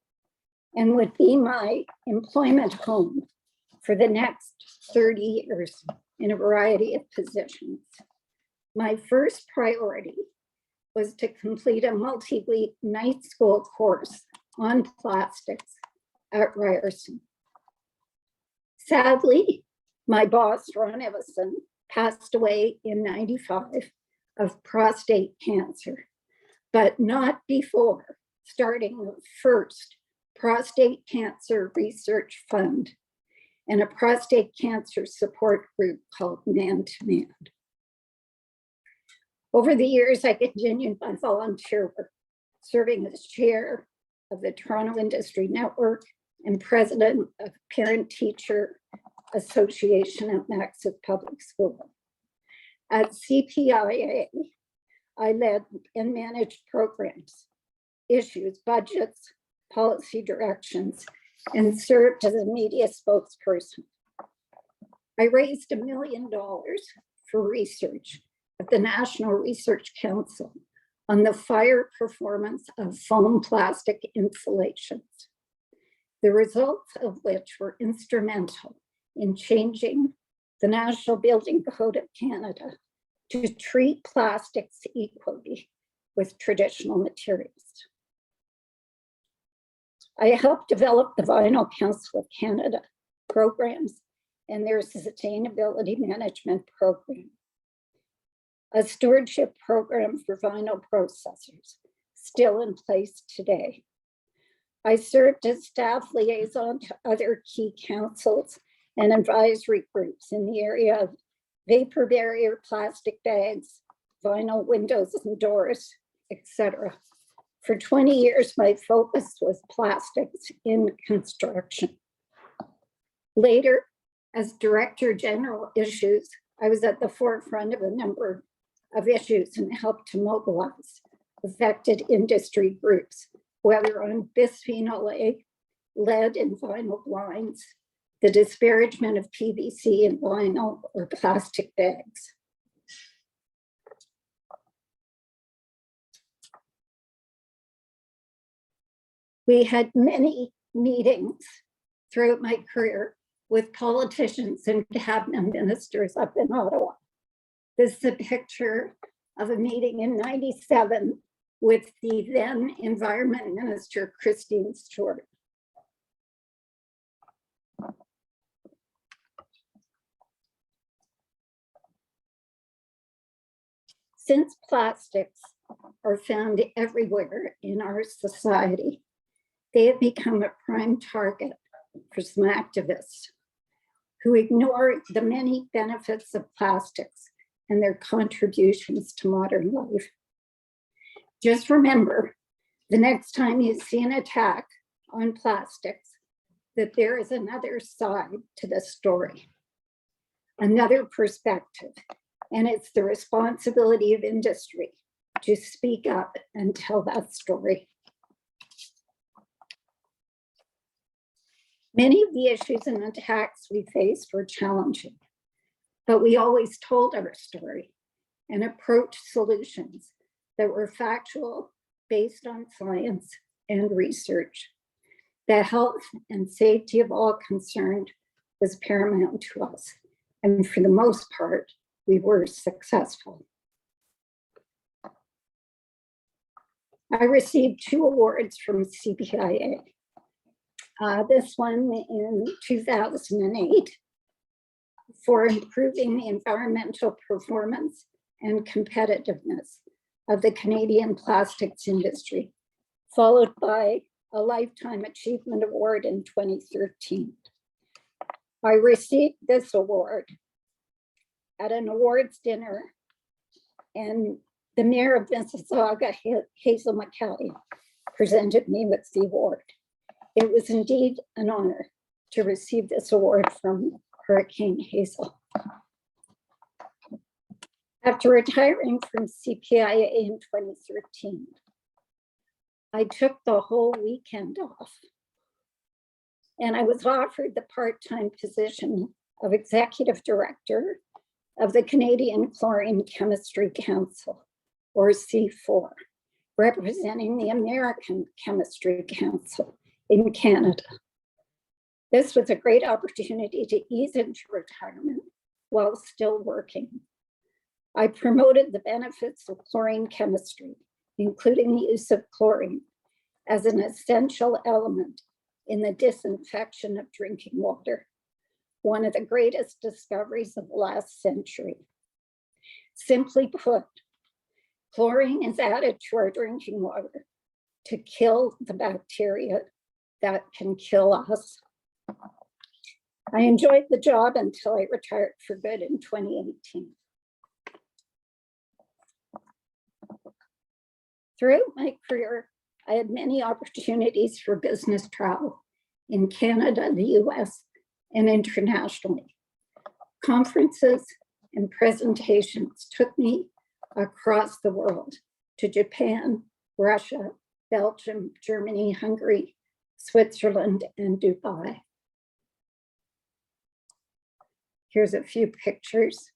Speaker 13: and would be my employment home for the next 30 years in a variety of positions. My first priority was to complete a multi-week night school course on plastics at Ryerson. Sadly, my boss, Ron Evison, passed away in 95 of prostate cancer, but not before starting the first prostate cancer research fund and a prostate cancer support group called Man to Man. Over the years, I continued my volunteer work, serving as chair of the Toronto Industry Network and president of Parent Teacher Association at Axmith Public School. At CPIA, I led and managed programs, issues, budgets, policy directions, and served as a media spokesperson. I raised $1 million for research at the National Research Council on the fire performance of foam plastic insulations, the results of which were instrumental in changing the National Building Code of Canada to treat plastics equally with traditional materials. I helped develop the Vinyl Council of Canada programs and their sustainability management program, a stewardship program for vinyl processors, still in place today. I served as staff liaison to other key councils and advisory groups in the area of vapor barrier plastic bags, vinyl windows and doors, etc. For 20 years, my focus was plastics in construction. Later, as Director General Issues, I was at the forefront of a number of issues and helped to mobilize affected industry groups, whether on bisphenol A, lead in vinyl blinds, the disparagement of PVC in vinyl or plastic bags. We had many meetings throughout my career with politicians and cabinet ministers up in Ottawa. This is a picture of a meeting in '97 with the then Environment Minister, Christine Stewart. Since plastics are found everywhere in our society, they have become a prime target for some activists who ignore the many benefits of plastics and their contributions to modern life. Just remember, the next time you see an attack on plastics, that there is another side to the story, another perspective, and it's the responsibility of industry to speak up and tell that story. Many of the issues and attacks we faced were challenging, but we always told our story and approached solutions that were factual, based on science and research. The health and safety of all concerned was paramount to us, and for the most part, we were successful. I received 2 awards from CPIA. This one in 2008 for improving the environmental performance and competitiveness of the Canadian plastics industry, followed by a Lifetime Achievement Award in 2013. I received this award at an awards dinner, and the Mayor of Mississauga, Hazel McKelly, presented me with the award. It was indeed an honor to receive this award from Hurricane Hazel. After retiring from CPIA in 2013, I took the whole weekend off, and I was offered the part-time position of Executive Director of the Canadian Chlorine Chemistry Council, or C4, representing the American Chemistry Council in Canada. This was a great opportunity to ease into retirement while still working. I promoted the benefits of chlorine chemistry, including the use of chlorine as an essential element in the disinfection of drinking water. one of the greatest discoveries of the last century. Simply put, chlorine is added to our drinking water to kill the bacteria that can kill us. I enjoyed the job until I retired for good in 2018. Throughout my career, I had many opportunities for business travel in Canada, the US, and internationally. Conferences and presentations took me across the world to Japan, Russia, Belgium, Germany, Hungary, Switzerland, and Dubai. Here's a few pictures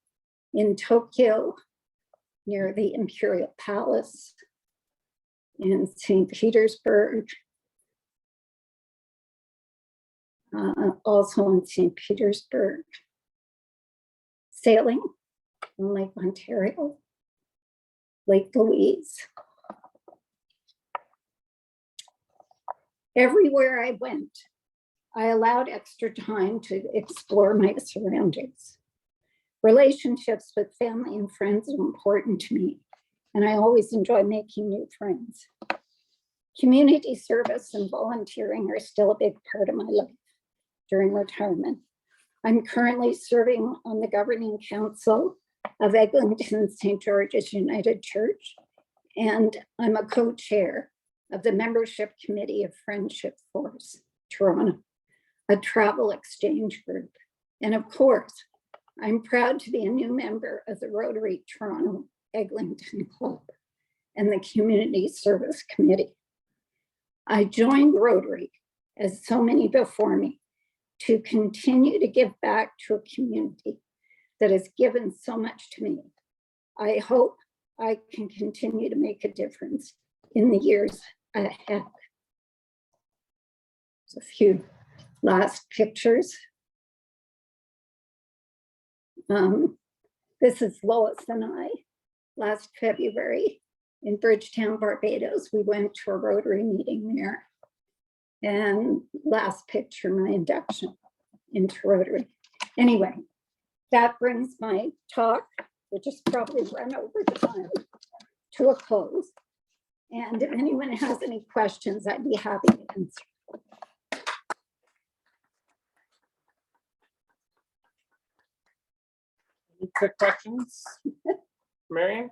Speaker 13: in Tokyo, near the Imperial Palace, in St. Petersburg, also in St. Petersburg, sailing on Lake Ontario, Lake Louise. Everywhere I went, I allowed extra time to explore my surroundings. Relationships with family and friends are important to me, and I always enjoy making new friends. Community service and volunteering are still a big part of my life during retirement. I'm currently serving on the governing council of Eglinton St. George's United Church, and I'm a co-chair of the membership committee of Friendship Force Toronto, a travel exchange group. And of course, I'm proud to be a new member of the Rotary Toronto Eglinton Club and the Community Service Committee. I joined Rotary, as so many before me, to continue to give back to a community that has given so much to me. I hope I can continue to make a difference in the years ahead. So a few last pictures. This is Lois and I. Last February in Bridgetown, Barbados, we went to a Rotary meeting there. And last picture, my induction into Rotary. Anyway, that brings my talk, which is probably run over the time, to a close. And if anyone has any questions, I'd be happy to answer.
Speaker 1: Any quick questions? Marion?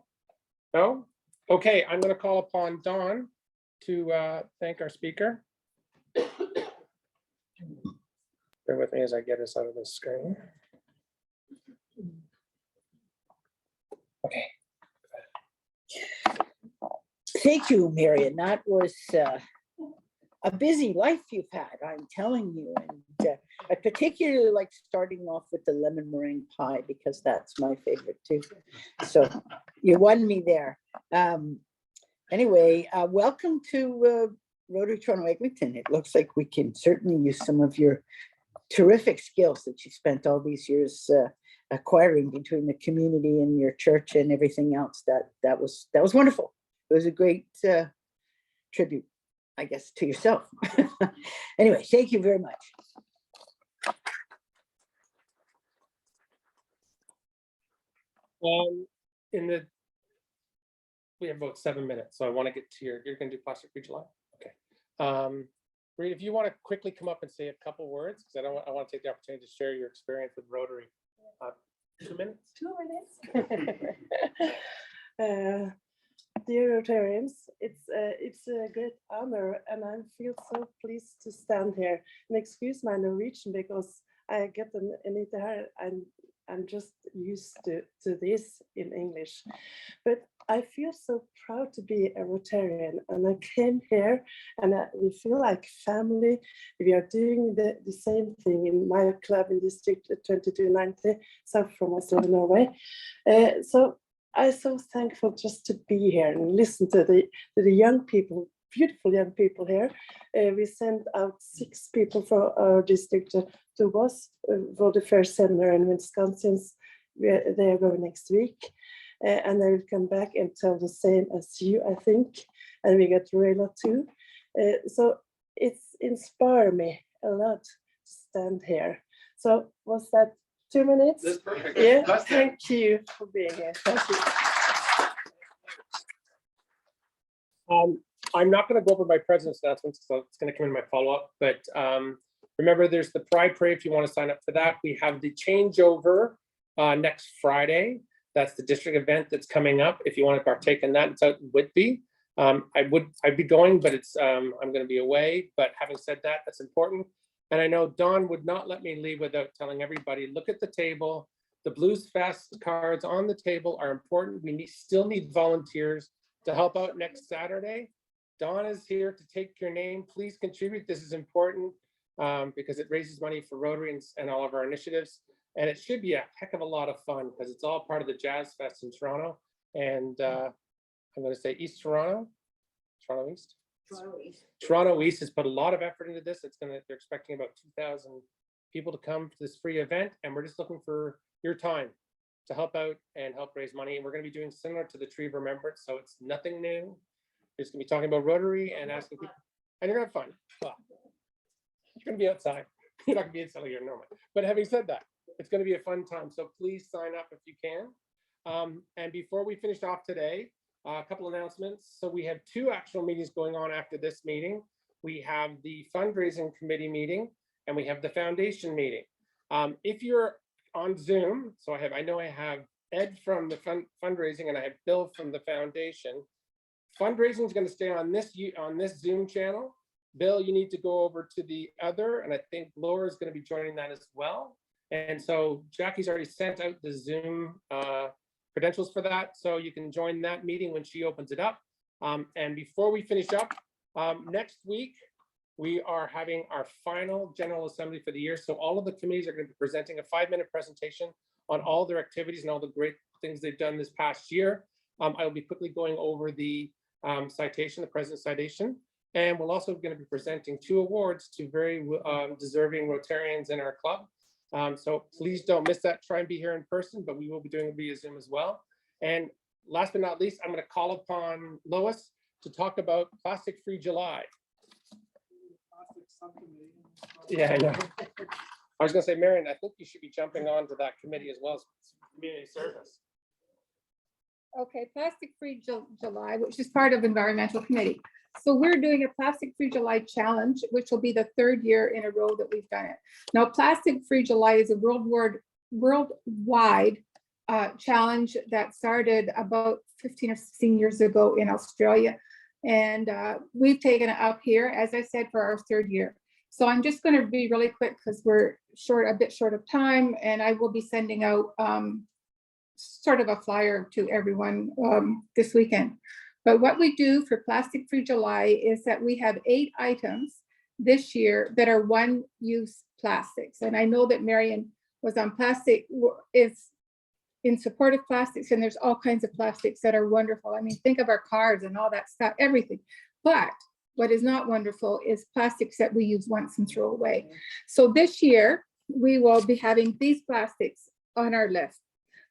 Speaker 1: No? Okay, I'm going to call upon Dawn to thank our speaker. Bear with me as I get us out of this screen. Okay.
Speaker 14: Thank you, Marion. That was a busy life you've had, I'm telling you. And I particularly like starting off with the lemon meringue pie because that's my favorite too. So you won me there. Anyway, welcome to Rotary Toronto Eglinton. It looks like we can certainly use some of your terrific skills that you spent all these years acquiring between the community and your church and everything else. That was wonderful. It was a great tribute, I guess, to yourself. Anyway, thank you very much.
Speaker 1: We have about 7 minutes, so I want to get to you're going to do plastic free July. Okay. Rita, if you want to quickly come up and say a couple words, because I want to take the opportunity to share your experience with Rotary. 2 minutes.
Speaker 15: 2 minutes. Dear Rotarians, it's a great honor, and I feel so pleased to stand here. And excuse my Norwegian because I get I'm just used to this in English. But I feel so proud to be a Rotarian, and I came here and we feel like family. We are doing the same thing in my club in District 2290, south from Oslo, Norway. So I'm so thankful just to be here and listen to the young people, beautiful young people here. We sent out 6 people from our district to us for the first seminar in Wisconsin. They are going next week. And they will come back and tell the same as you, I think. And we got RYLAS too. So it's inspired me a lot to stand here. So was that 2 minutes?
Speaker 1: That's perfect.
Speaker 15: Yeah,
Speaker 1: That's it.
Speaker 15: thank you for being here. Thank you.
Speaker 1: I'm not going to go over my president's announcements, so it's going to come in my follow-up. But remember, there's the Pride Parade if you want to sign up for that. We have the changeover next Friday. That's the district event that's coming up. If you want to partake in that, it's out in Whitby. I'd be going, but it's I'm going to be away. But having said that, that's important. And I know Dawn would not let me leave without telling everybody, look at the table. The Blues Fest cards on the table are important. We still need volunteers to help out next Saturday. Dawn is here to take your name. Please contribute. This is important because it raises money for Rotary and all of our initiatives. And it should be a heck of a lot of fun because it's all part of the Jazz Fest in Toronto. And I'm going to say East Toronto, Toronto East. Toronto East has put a lot of effort into this. They're expecting about 2,000 people to come to this free event. And we're just looking for your time to help out and help raise money. And we're going to be doing similar to the Tree of Remembrance. So it's nothing new. We're just going to be talking about Rotary and asking people, and you're going to have fun. Well, you're going to be outside. You're not going to be inside here normally. But having said that, it's going to be a fun time. So please sign up if you can. And before we finish off today, a couple announcements. So we have 2 actual meetings going on after this meeting. We have the fundraising committee meeting and we have the foundation meeting. If you're on Zoom, so I know I have Ed from the fundraising and I have Bill from the foundation. Fundraising is going to stay on this Zoom channel. Bill, you need to go over to the other, and I think Laura is going to be joining that as well. And so Jackie's already sent out the Zoom credentials for that, so you can join that meeting when she opens it up. And before we finish up, next week, we are having our final General Assembly for the year. So all of the committees are going to be presenting a 5-minute presentation on all their activities and all the great things they've done this past year. I will be quickly going over the citation, the President's citation, and we're also going to be presenting 2 awards to very deserving Rotarians in our club. So please don't miss that. Try and be here in person, but we will be doing it via Zoom as well. And last but not least, I'm going to call upon Lois to talk about Plastic Free July. Yeah, I know. I was going to say, Marion, I think you should be jumping on to that committee as well as community service.
Speaker 12: Okay, Plastic Free July, which is part of Environmental Committee. So we're doing a Plastic Free July challenge, which will be the 3rd year in a row that we've done it. Now, Plastic Free July is a worldwide challenge that started about 15 or 16 years ago in Australia. And we've taken it up here, as I said, for our 3rd year. So I'm just going to be really quick because we're a bit short of time, and I will be sending out sort of a flyer to everyone this weekend. But what we do for Plastic Free July is that we have 8 items this year that are one-use plastics. And I know that Marion was on plastic, is in support of plastics, and there's all kinds of plastics that are wonderful. I mean, think of our cars and all that stuff, everything. But what is not wonderful is plastics that we use once and throw away. So this year, we will be having these plastics on our list.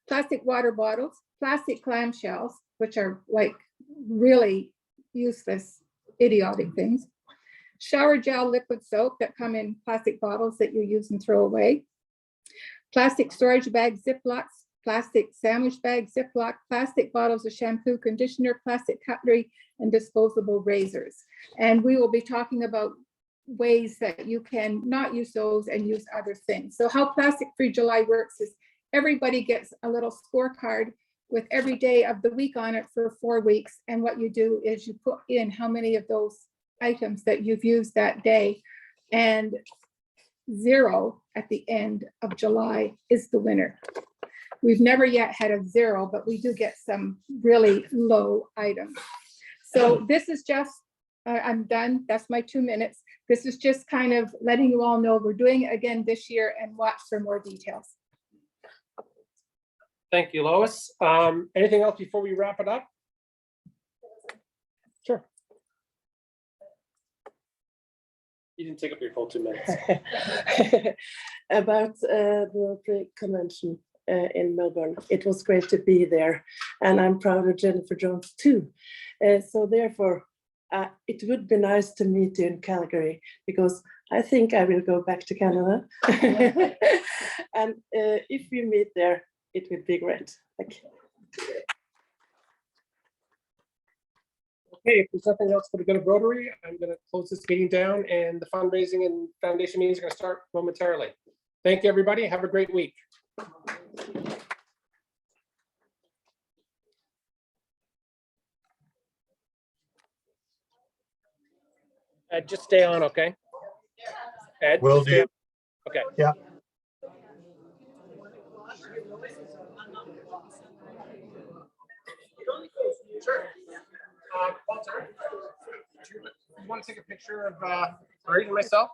Speaker 12: Plastic water bottles, plastic clamshells, which are like really useless, idiotic things. Shower gel liquid soap that come in plastic bottles that you use and throw away. Plastic storage bag Ziplocs, plastic sandwich bag Ziploc, plastic bottles of shampoo, conditioner, plastic cutlery, and disposable razors. And we will be talking about ways that you can not use those and use other things. So how Plastic Free July works is everybody gets a little scorecard with every day of the week on it for 4 weeks. And what you do is you put in how many of those items that you've used that day, and 0 at the end of July is the winner. We've never yet had a 0, but we do get some really low items. So this is just, I'm done. That's my 2 minutes. This is just kind of letting you all know we're doing it again this year, and watch for more details.
Speaker 1: Thank you, Lois. Anything else before we wrap it up? Sure. You didn't take up your full 2 minutes.
Speaker 15: About the convention in Melbourne. It was great to be there, and I'm proud of Jennifer Jones too. So therefore, it would be nice to meet you in Calgary because I think I will go back to Canada. And if we meet there, it would be great. Thank you.
Speaker 1: Okay, if there's nothing else for the good of Rotary, I'm going to close this meeting down, and the fundraising and foundation meetings are going to start momentarily. Thank you, everybody. Have a great week. Ed, just stay on, okay? Ed,
Speaker 9: Will
Speaker 1: just stay
Speaker 9: do.
Speaker 1: on. Okay.
Speaker 9: Yeah.
Speaker 1: Sure. Walter, do you want to take a picture of Marion and myself?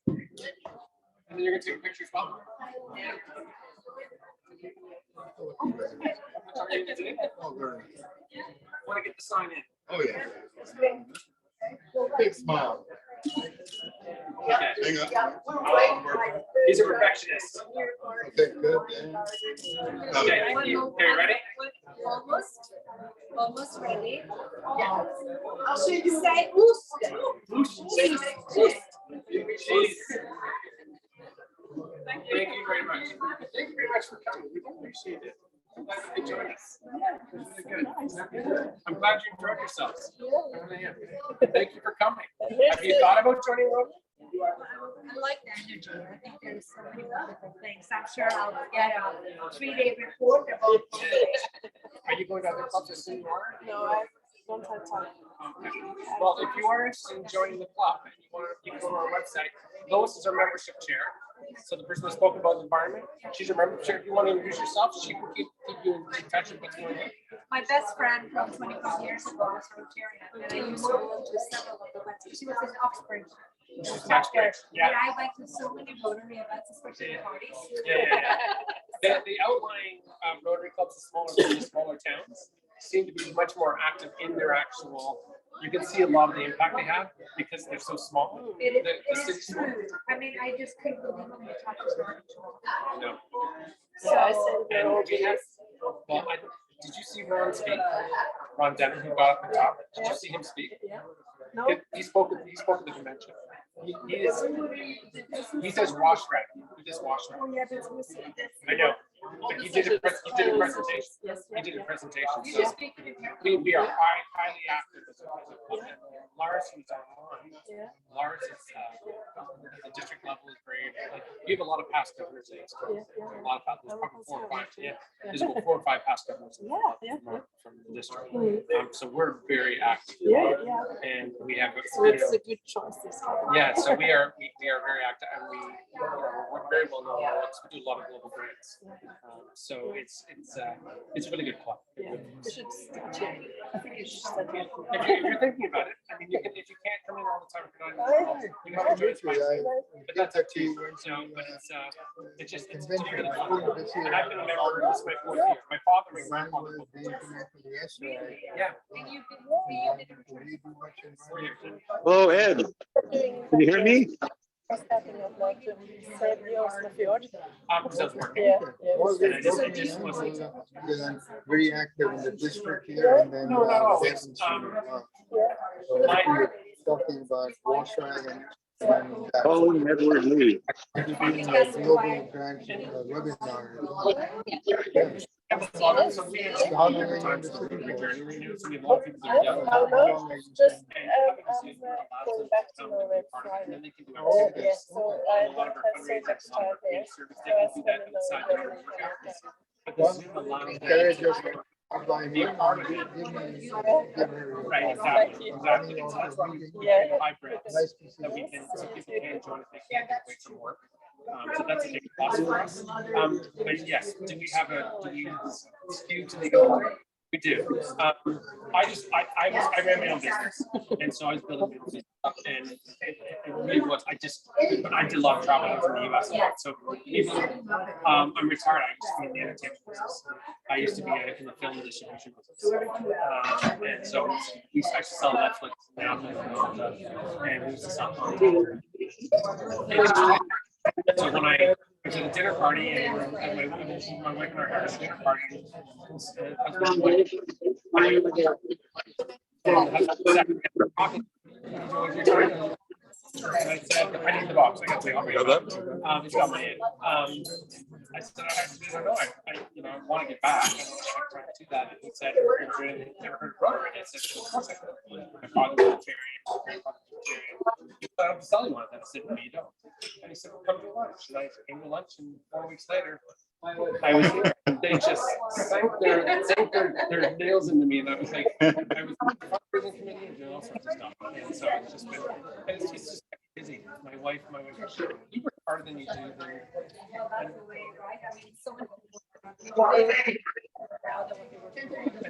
Speaker 1: And then you're going to take a picture as well? Want to get the sign in?
Speaker 9: Oh, yeah.
Speaker 1: Big smile. Okay.
Speaker 9: Hang on.
Speaker 1: He's a perfectionist.
Speaker 9: Okay, good.
Speaker 1: Okay, are you ready?
Speaker 13: Almost ready.
Speaker 1: Cheese. Thank you very much. Thank you very much for coming. We appreciate it. I'm glad you could join us. It's really good. I'm glad you enjoyed yourselves. I really am. Thank you for coming. Have you thought about joining Rotary?
Speaker 16: I like the energy. I think there's so many wonderful things. I'm sure I'll get a 3-day report about.
Speaker 1: Are you going to other clubs as soon as you are?
Speaker 15: No, I don't have time.
Speaker 1: Okay. Well, if you are interested in joining the club, and you can go to our website. Lois is our membership chair. So the person who spoke about the environment, she's a membership chair. If you want to introduce yourself, she can keep you in touch with what's going on.
Speaker 16: My best friend from 25 years ago was Rotarian, and I used to go to several of the events. She was in Oxford.
Speaker 1: Yeah.
Speaker 16: And I went to so many Rotary events, especially parties.
Speaker 1: Yeah. The outlying Rotary clubs in smaller towns seem to be much more active in their actual. You can see a lot of the impact they have because they're so small.
Speaker 16: It
Speaker 1: The
Speaker 16: is true. I mean, I just couldn't believe how many touches were in Toronto.
Speaker 1: No.
Speaker 16: So,
Speaker 1: And we have, well, did you see Ron speak? Ron Denner, who got up and talked. Did you see him speak?
Speaker 15: Yeah. No.
Speaker 1: He spoke at the convention. He says wash rag. He does wash rag.
Speaker 15: Oh, yeah, but it was-
Speaker 1: I know. But he did a presentation.
Speaker 15: Yes,
Speaker 1: He did a presentation.
Speaker 16: you
Speaker 1: So
Speaker 16: just speak in your.
Speaker 1: we are highly active as a club. Lars, who's online.
Speaker 15: Yeah.
Speaker 1: Lars is the district level is very. You have a lot of past governors. A lot of past. There's probably 4 or 5. Yeah. There's about 4 or 5 past governors. From the district. So we're very active. And we have.
Speaker 15: So it's a good choice.
Speaker 1: Yeah, so we are very active, and we're very well known. We do a lot of global grants, so it's a really good club.
Speaker 15: Yeah, you should start here. I think you should start here.
Speaker 1: If you're thinking about it, I mean, you can if you can't come in all the time, you can have to join us. But that's up to you. But it's really fun. And I've been a member. This is my 4th year. My father and grandfather. Yeah.
Speaker 17: Hello, Ed. Can you hear me?
Speaker 9: Very active in the district here, and then talking about wash rag and
Speaker 17: Calling Edward Lee.
Speaker 9: global grants webinar.
Speaker 15: Just going back to Norway Friday. Yes, so I don't have so much time there. So I spend a
Speaker 9: Encourage us.
Speaker 1: Right, exactly.
Speaker 15: Yeah.
Speaker 1: Hybrid that we can, so people can join if they can't get away from work. So that's a big plus for us. But yes, do we skew to the elderly? We do. I ran my own business, and so I was building business up, and it really was. I did a lot of traveling from the US. So people, I'm retired. I used to be in the entertainment business. I used to be in the film distribution business, and so I used to sell Netflix now, and we used to sell content. So when I was at a dinner party and my wife and I had a dinner party. And I said, I need the box. I got to say, I'll bring it up. It's got my name. I said, I don't know. I want to get back. I don't know if I'm trying to do that. And he said, never heard of Rotary? And I said, of course I could. My father was Rotarian, my grandfather was Rotarian. He said, I'll sell you one. And I said, no, you don't. And he said, well, come to lunch. And I came to lunch, and 4 weeks later, I was here. They just sank their nails into me. And I was like, I was in the fundraising committee and doing all sorts of stuff. And so it's just been, it's just busy. My wife, you work harder than you do.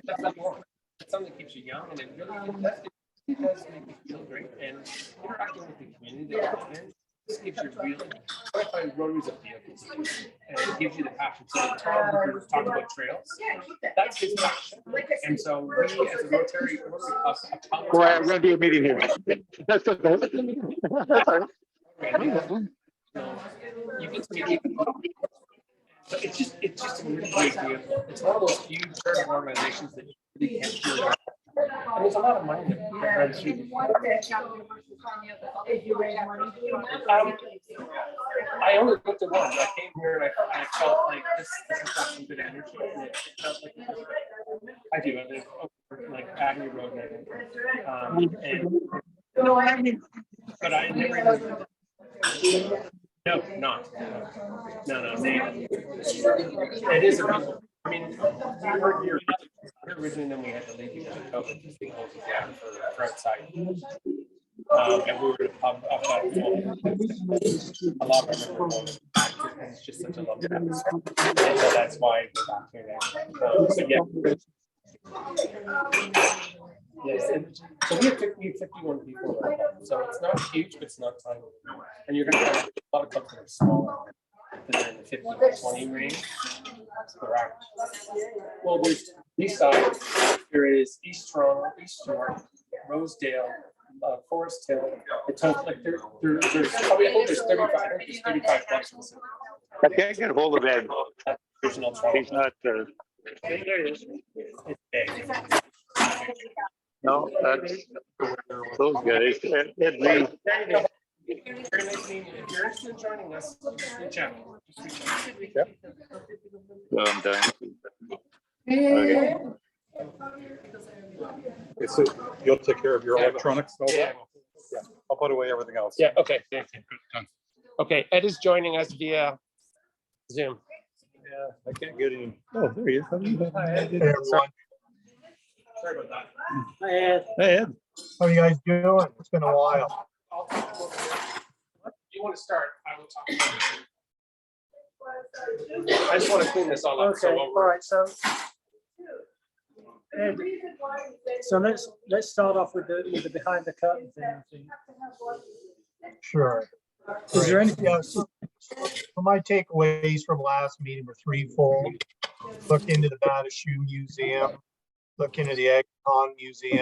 Speaker 1: That's not wrong. It's something that keeps you young, and it really does make you feel great. And interacting with the community, this gives you really. I find Rotary's a vehicle, and it gives you the passion. So Tom was talking about trails. That's his passion, and so we as a Rotary Club.
Speaker 17: Well, I'm going to do a meeting here. That's okay.
Speaker 1: You get to meet. So it's just a really great deal. It's one of those few charity organizations that you really can't feel that. And there's a lot of money that runs through. I only looked at one. I came here and I felt like this has got some good energy. And it felt like I do. I live over like Avenue Road but I never. No, not. No. It is a reason. I mean, we were here originally, then we had to leave because of COVID. Just being closed down for outside. And we were in a pub up that a lot of them were going back to, and it's just such a lovely atmosphere. And so that's why we're back here now. So so we have 51 people right now. So it's not huge, but it's not tiny. And you're going to have a lot of clubs that are smaller. That are in the 50 to 20 range. Well, there's east side. There is East Toronto, East York, Rosedale, Forest Hill. It's like there's probably there's 35. I think there's 35 clubs in the city.
Speaker 17: I can't get a hold of Ed.
Speaker 1: Original
Speaker 17: He's not there.
Speaker 1: It's big.
Speaker 17: No, that's those guys. Ed Lee.
Speaker 1: Very nice meeting you. If you're interested in joining us, just reach out.
Speaker 17: Yep. Well, I'm done. Okay.
Speaker 18: So you'll take care of your electronics?
Speaker 1: Yeah.
Speaker 18: I'll put away everything else.
Speaker 1: Yeah, okay. Thank you. Okay, Ed is joining us via Zoom.
Speaker 18: Yeah, I can't get in. Oh, there he is. Hi, Ed.
Speaker 1: Hey, everyone. Sorry about that.
Speaker 18: Hi, Ed. Hey, Ed.
Speaker 19: How are you guys doing? It's been a while.
Speaker 1: Do you want to start? I will talk about it. I just want to clean this all up.
Speaker 10: Okay, all right, so. Ed, so let's start off with the behind the curtain thing.
Speaker 19: Sure.
Speaker 10: Is there anything?
Speaker 19: Yeah, so my takeaways from last meeting were threefold. Look into the Bata Shoe Museum, look into the Egg Pond Museum,